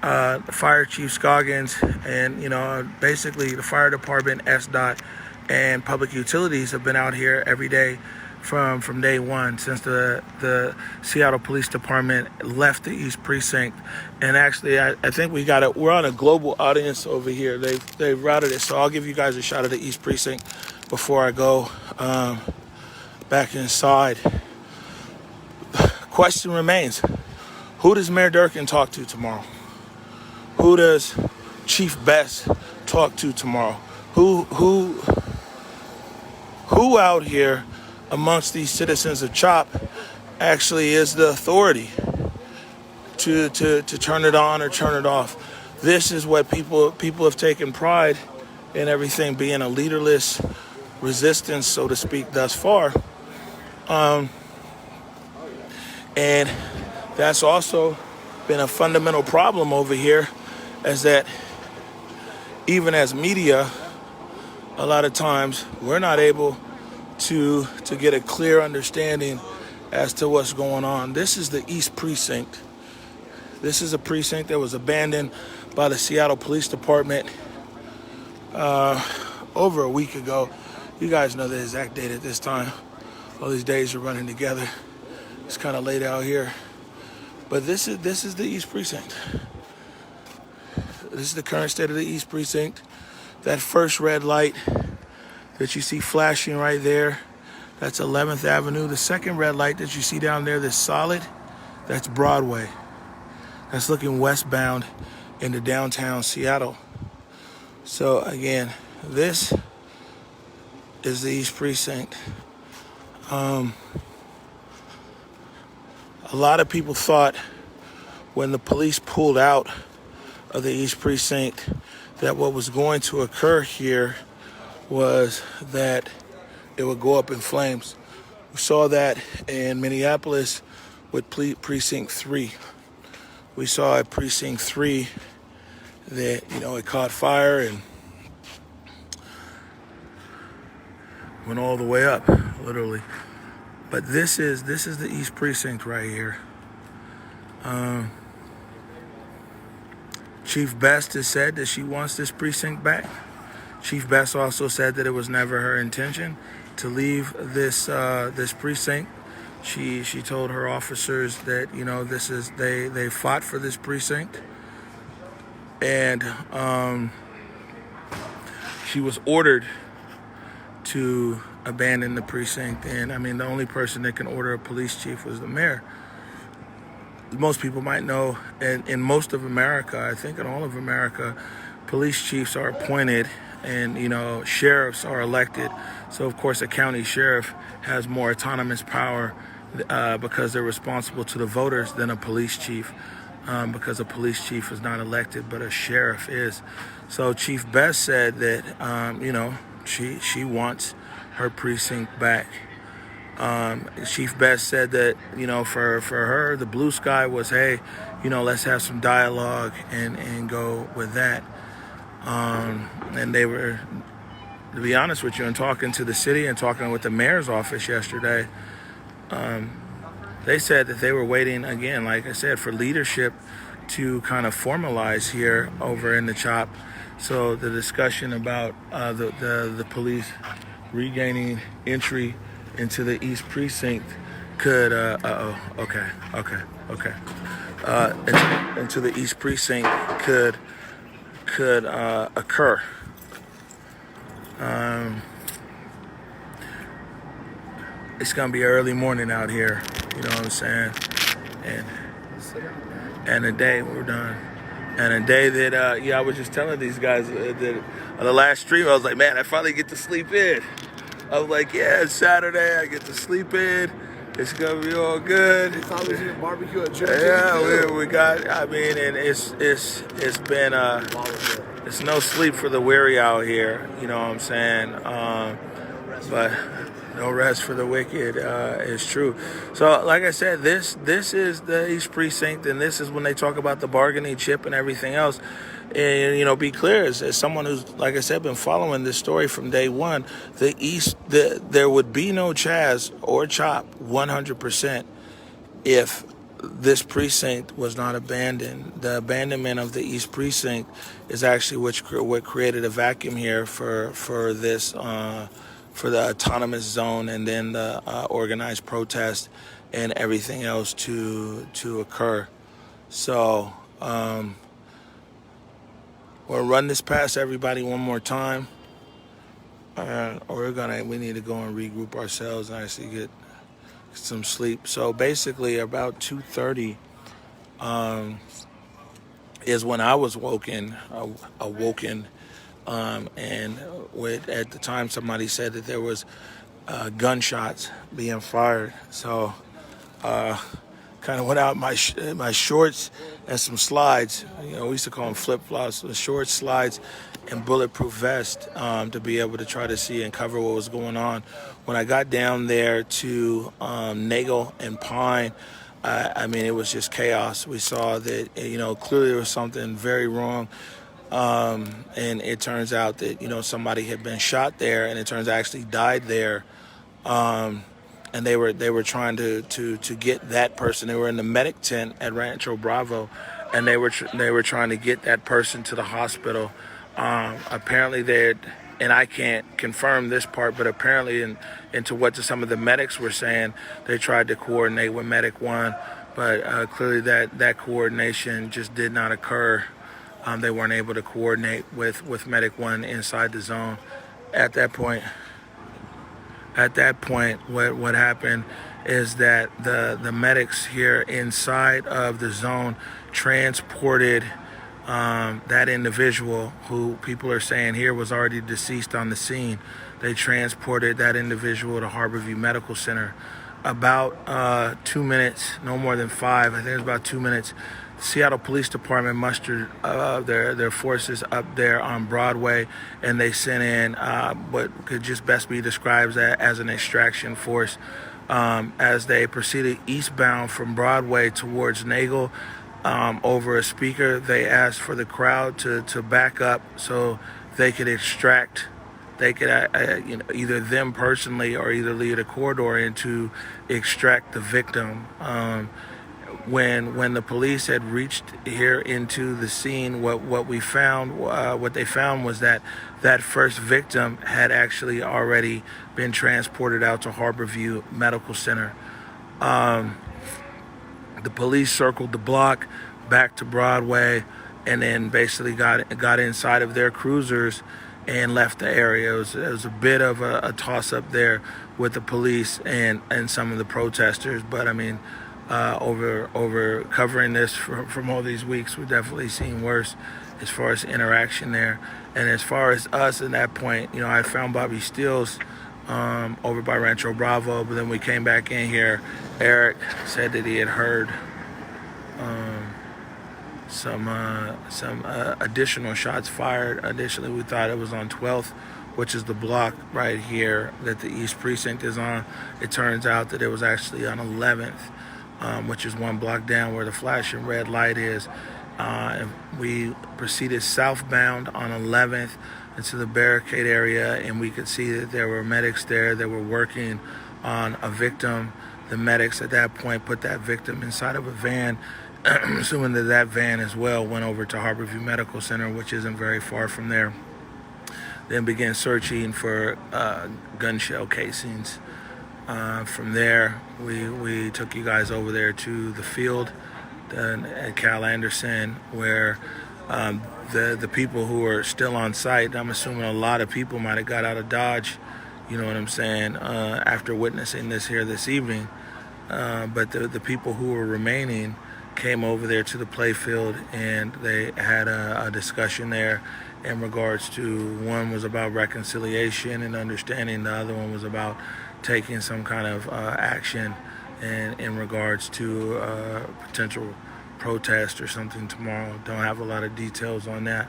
Fire Chief Scoggins and, you know, basically the fire department, S.Dot, and Public Utilities have been out here every day from day one since the Seattle Police Department left the East Precinct. And actually, I think we're on a global audience over here. They've routed it, so I'll give you guys a shot of the East Precinct before I go back inside. Question remains: who does Mayor Durkin talk to tomorrow? Who does Chief Best talk to tomorrow? Who out here amongst these citizens of CHOP actually is the authority to turn it on or turn it off? This is what people have taken pride in, everything being a leaderless resistance, so to speak, thus far. And that's also been a fundamental problem over here, is that even as media, a lot of times we're not able to get a clear understanding as to what's going on. This is the East Precinct. This is a precinct that was abandoned by the Seattle Police Department over a week ago. You guys know the exact date at this time. All these days are running together. It's kind of late out here. But this is the East Precinct. This is the current state of the East Precinct. That first red light that you see flashing right there, that's 11th Avenue. The second red light that you see down there that's solid, that's Broadway. That's looking westbound into downtown Seattle. So again, this is the East Precinct. A lot of people thought when the police pulled out of the East Precinct that what was going to occur here was that it would go up in flames. We saw that in Minneapolis with Precinct 3. We saw at Precinct 3 that, you know, it caught fire and went all the way up, literally. But this is the East Precinct right here. Chief Best has said that she wants this precinct back. Chief Best also said that it was never her intention to leave this precinct. She told her officers that, you know, they fought for this precinct, and she was ordered to abandon the precinct. And I mean, the only person that can order a police chief was the mayor. Most people might know, in most of America, I think in all of America, police chiefs are appointed, and, you know, sheriffs are elected. So of course a county sheriff has more autonomous power because they're responsible to the voters than a police chief, because a police chief is not elected, but a sheriff is. So Chief Best said that, you know, she wants her precinct back. Chief Best said that, for her, the blue sky was, hey, let's have some dialogue and go with that. And they were, to be honest with you, and talking to the city and talking with the mayor's office yesterday, they said that they were waiting, again, like I said, for leadership to kind of formalize here over in the CHOP. So the discussion about the police regaining entry into the East Precinct could, into the East Precinct could occur. It's gonna be early morning out here, you know what I'm saying? And the day we're done. And a day that, I was just telling these guys that on the last stream, I was like, man, I finally get to sleep in. I was like, yeah, it's Saturday, I get to sleep in. It's gonna be all good. It's always in a barbecue at Georgia. Yeah, we got, and it's been, it's no sleep for the weary out here, you know what I'm saying? But no rest for the wicked is true. So, like I said, this is the East Precinct, and this is when they talk about the bargaining chip and everything else. And, be clear, as someone who's, like I said, been following this story from day one, there would be no CHAZ or CHOP 100% if this precinct was not abandoned. The abandonment of the East Precinct is actually what created a vacuum here for this, for the autonomous zone, and then the organized protest and everything else to occur. So, we'll run this past everybody one more time, or we need to go and regroup ourselves and actually get some sleep. So basically, about 2:30 is when I was awoken, and at the time somebody said that there was gunshots being fired. So kind of went out my shorts and some slides. We used to call them flip-flops, the shorts, slides, and bulletproof vest to be able to try to see and cover what was going on. When I got down there to Nagel and Pine, it was just chaos. We saw that, clearly there was something very wrong. And it turns out that, somebody had been shot there, and it turns out actually died there. And they were trying to get that person. They were in the medic tent at Rancho Bravo, and they were trying to get that person to the hospital. Apparently and I can't confirm this part, but apparently into what some of the medics were saying, they tried to coordinate with Medic 1, but clearly that coordination just did not occur. They weren't able to coordinate with Medic 1 inside the zone. At that point, what happened is that the medics here inside of the zone transported that individual, who people are saying here was already deceased on the scene. They transported that individual to Harborview Medical Center. About 2 minutes, no more than 5, I think it was about 2 minutes, the Seattle Police Department mustered their forces up there on Broadway, and they sent in what could just best be described as an extraction force. As they proceeded eastbound from Broadway towards Nagel, over a speaker, they asked for the crowd to back up so they could extract. They could either them personally or either lead a corridor in to extract the victim. When the police had reached here into the scene, what they found was that first victim had actually already been transported out to Harborview Medical Center. The police circled the block back to Broadway, and then basically got inside of their cruisers and left the area. It was a bit of a toss-up there with the police and some of the protesters, but over covering this from all these weeks, we've definitely seen worse as far as interaction there. And as far as us at that point, I found Bobby Steele's over by Rancho Bravo, but then we came back in here. Eric said that he had heard some additional shots fired. Additionally, we thought it was on 12th which is the block right here that the East Precinct is on. It turns out that it was actually on 11th, which is one block down where the flashing red light is. And we proceeded southbound on 11th into the barricade area, and we could see that there were medics there that were working on a victim. The medics at that point put that victim inside of a van, assuming that that van as well went over to Harborview Medical Center, which isn't very far from there. Then began searching for gun shell casings. From there, we took you guys over there to the field at Cal Anderson, where the people who are still on site, I'm assuming a lot of people might have got out of Dodge, you know what I'm saying, after witnessing this here this evening. But the people who were remaining came over there to the playfield, and they had a discussion there in regards to, one was about reconciliation and understanding, the other one was about taking some kind of action in regards to potential protest or something tomorrow. Don't have a lot of details on that.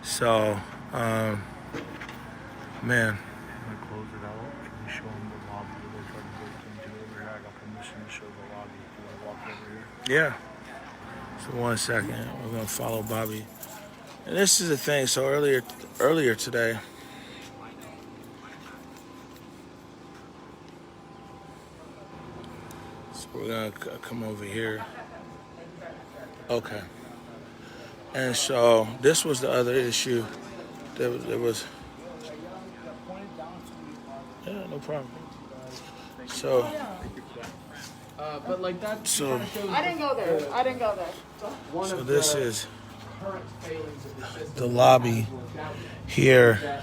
So, man. Can I close it out? Can you show them the lobby where they tried to break into over here? I got permission to show the lobby. Do you want to walk over here? Yeah. So 1 second, we're gonna follow Bobby. And this is the thing. So earlier today, so we're gonna come over here. Okay. And so this was the other issue. There was. Yeah, no problem. So. But like that. So. I didn't go there. So this is the lobby here.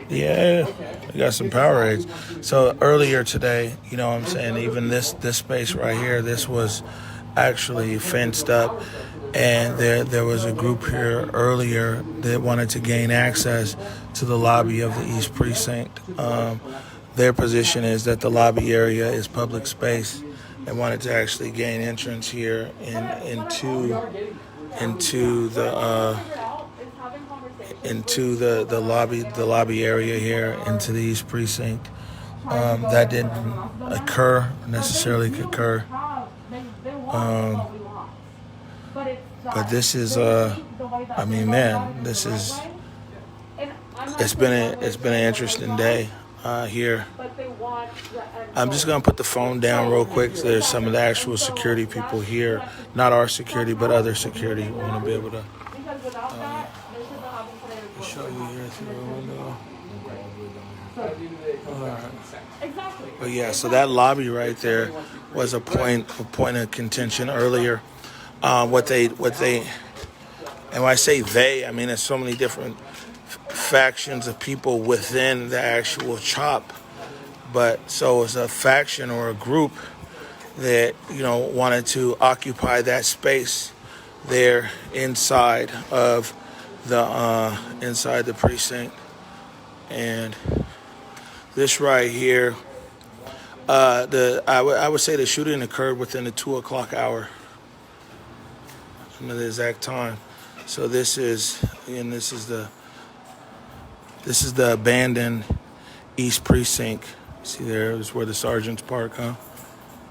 Yeah, we got some Powerades. So earlier today, you know what I'm saying, even this space right here, this was actually fenced up, and there was a group here earlier that wanted to gain access to the lobby of the East Precinct. Their position is that the lobby area is public space. They wanted to actually gain entrance here into the lobby area here into the East Precinct. That didn't necessarily occur. But this is I mean, man, this is it's been an interesting day here. I'm just gonna put the phone down real quick. There's some of the actual security people here, not our security, but other security. We want to be able to show you here through the window. But yeah, so that lobby right there was a point of contention earlier. What they, and when I say they, I mean there's so many different factions of people within the actual CHOP. But so it's a faction or a group that, you know, wanted to occupy that space there inside of the precinct. And this right here, I would say the shooting occurred within the 2 o'clock hour. I don't know the exact time. So this is the abandoned East Precinct. See, there is where the sergeants park, huh?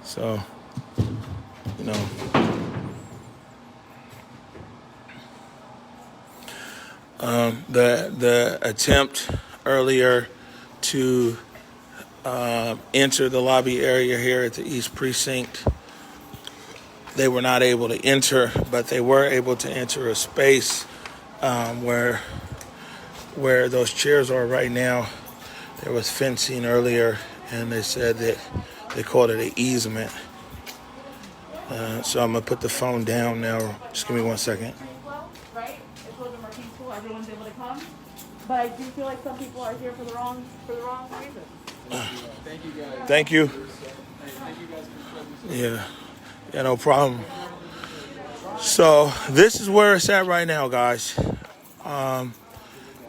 So, you know. The attempt earlier to enter the lobby area here at the East Precinct, they were not able to enter, but they were able to enter a space where those chairs are right now. There was fencing earlier, and they said that they called it an easement. So I'm going to put the phone down now. Just give me 1 second. Right? It's a more peaceful. Everyone's able to come. But I do feel like some people are here for the wrong reason. Thank you guys. Thank you. Thank you guys for showing us. Yeah, no problem. So this is where it's at right now, guys.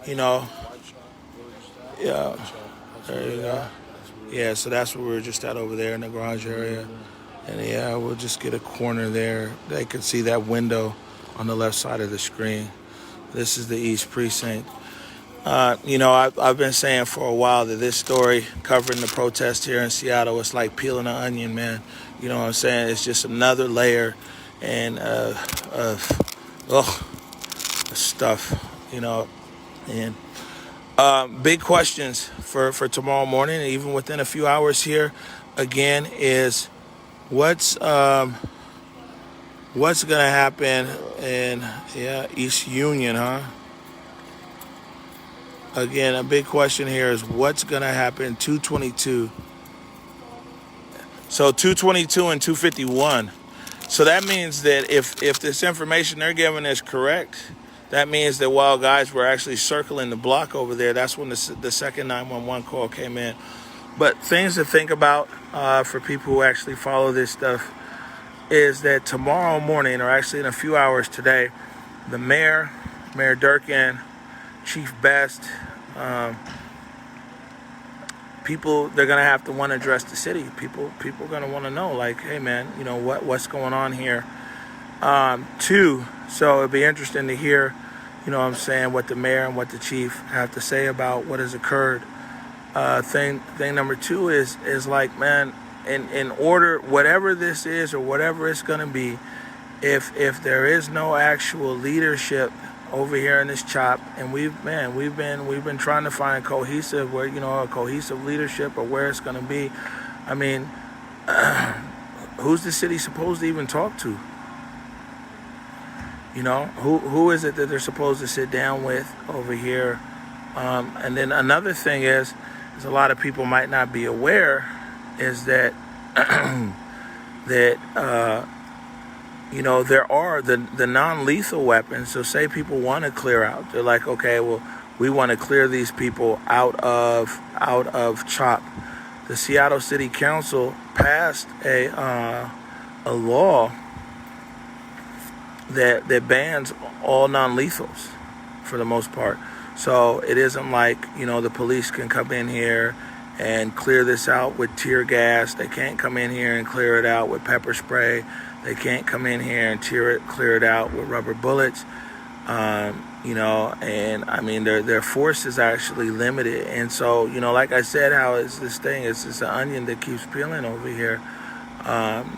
You know, yeah, there you go. Yeah, so that's where we were just at over there in the garage area. And yeah, we'll just get a corner there. They can see that window on the left side of the screen. This is the East Precinct. I've been saying for a while that this story covering the protest here in Seattle is like peeling an onion, man. You know what I'm saying? It's just another layer and of stuff, and big questions for tomorrow morning, even within a few hours here. Again, is what's gonna happen in East Union, huh? Again, a big question here is what's gonna happen 222. So 222 and 251. So that means that if this information they're giving is correct, that means that while guys were actually circling the block over there, that's when the second 911 call came in. But things to think about for people who actually follow this stuff is that tomorrow morning, or actually in a few hours today, the Mayor Durkin, Chief Best, people, they're going to have to want to address the city. People are going to want to know, like, hey, man, what's going on here? Two, so it'd be interesting to hear, what the mayor and what the chief have to say about what has occurred. Thing number two is like, man, in order, whatever this is or whatever it's going to be, if there is no actual leadership over here in this CHOP, and we've been trying to find a cohesive leadership or where it's going to be. I mean, who's the city supposed to even talk to? Who is it that they're supposed to sit down with over here? And then another thing is a lot of people might not be aware is that there are the non-lethal weapons. So say people want to clear out. They're like, okay, well, we want to clear these people out of CHOP. The Seattle City Council passed a law that bans all non-lethals for the most part. So it isn't like, the police can come in here and clear this out with tear gas. They can't come in here and clear it out with pepper spray. They can't come in here and clear it out with rubber bullets. And I mean, their force is actually limited. And so, like I said, how is this thing? It's just an onion that keeps peeling over here.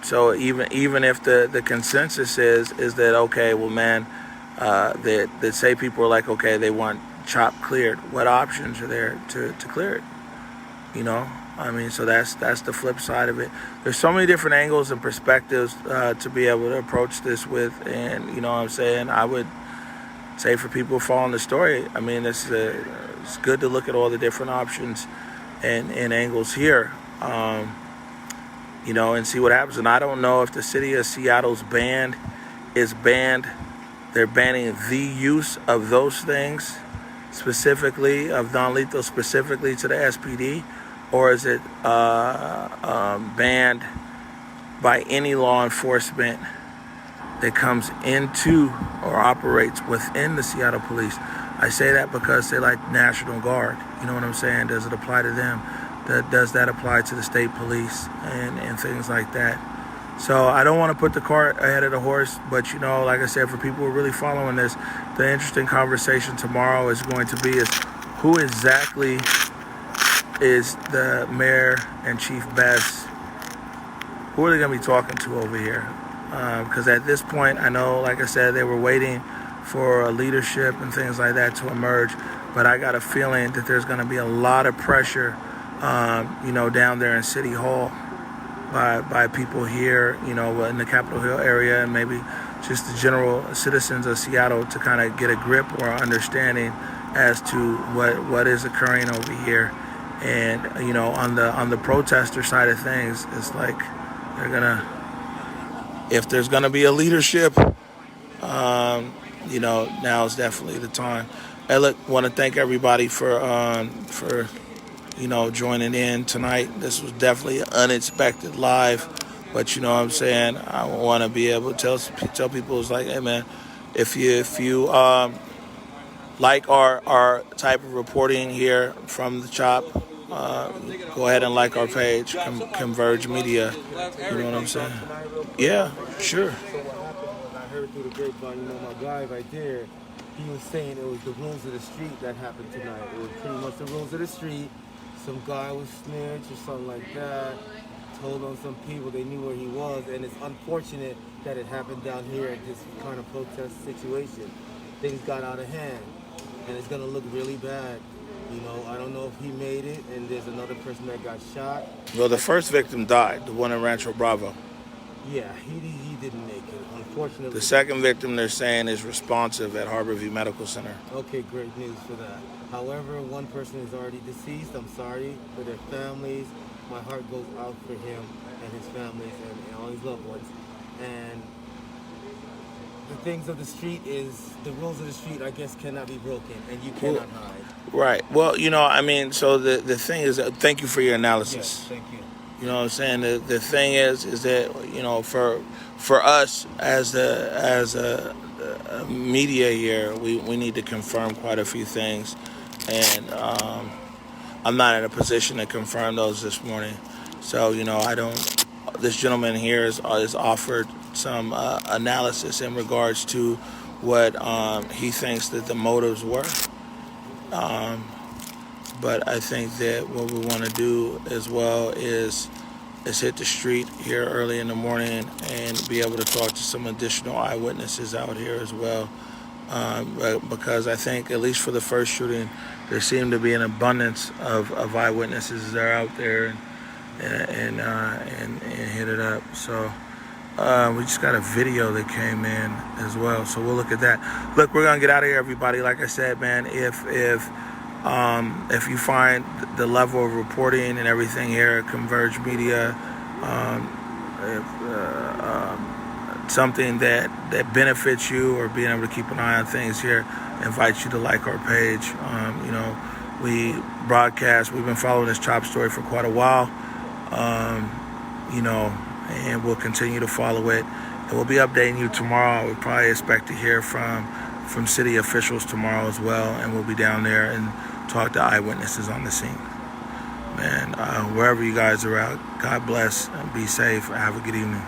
So even if the consensus is that, okay, well, man, that say people are like, okay, they want CHOP cleared. What options are there to clear it? I mean, so that's the flip side of it. There's so many different angles and perspectives to be able to approach this with, and what I'm saying, I would say for people following the story, I mean, it's good to look at all the different options and angles here, and see what happens. And I don't know if the city of Seattle's ban is banned. They're banning the use of those things, specifically of non-lethal, specifically to the SPD. Or is it banned by any law enforcement that comes into or operates within the Seattle Police? I say that because they like National Guard. You know what I'm saying? Does it apply to them? Does that apply to the state police and things like that? So I don't want to put the cart ahead of the horse, but like I said, for people who are really following this, the interesting conversation tomorrow is going to be is who exactly is the mayor and Chief Best. Who are they going to be talking to over here? Because at this point, I know, like I said, they were waiting for a leadership and things like that to emerge. But I got a feeling that there's going to be a lot of pressure, down there in City Hall by people here, in the Capitol Hill area, and maybe just the general citizens of Seattle to kind of get a grip or understanding as to what is occurring over here. And on the protester side of things, it's like if there's gonna be a leadership, now is definitely the time. I want to thank everybody for joining in tonight. This was definitely unexpected live, but what I'm saying, I want to be able to tell people, it's like, hey man, if you like our type of reporting here from the CHOP, go ahead and like our page, Converge Media. You know what I'm saying? Yeah, sure. So what happened was I heard through the grapevine, my guy right there, he was saying it was the rules of the street that happened tonight. It was pretty much the rules of the street. Some guy was snitched or something like that. Told on some people, they knew where he was, and it's unfortunate that it happened down here at this kind of protest situation. Things got out of hand, and it's gonna look really bad. You know, I don't know if he made it, and there's another person that got shot. Well, the first victim died, the one in Rancho Bravo. Yeah, he didn't make it, unfortunately. The second victim, they're saying, is responsive at Harborview Medical Center. Okay, great news for that. However, one person is already deceased. I'm sorry for their families. My heart goes out for him and his families and all his loved ones. And the things of the street is, the rules of the street, I guess, cannot be broken, and you cannot hide. Right. Well, you know, I mean, so the thing is, thank you for your analysis. Yes, thank you. You know what I'm saying? The thing is that, you know, for us as a media here, we need to confirm quite a few things, and I'm not in a position to confirm those this morning. So, you know, this gentleman here is offered some analysis in regards to what he thinks that the motives were. But I think that what we want to do as well is hit the street here early in the morning and be able to talk to some additional eyewitnesses out here as well. Because I think, at least for the first shooting, there seemed to be an abundance of eyewitnesses that are out there and hit it up. So we just got a video that came in as well, so we'll look at that. Look, we're gonna get out of here, everybody. Like I said, man, if you find the level of reporting and everything here at Converge Media, something that benefits you, or being able to keep an eye on things here, invite you to like our page. You know, we broadcast, we've been following this CHOP story for quite a while, you know, and we'll continue to follow it. And we'll be updating you tomorrow. We probably expect to hear from city officials tomorrow as well, and we'll be down there and talk to eyewitnesses on the scene. Man, wherever you guys are out, God bless, and be safe, have a good evening.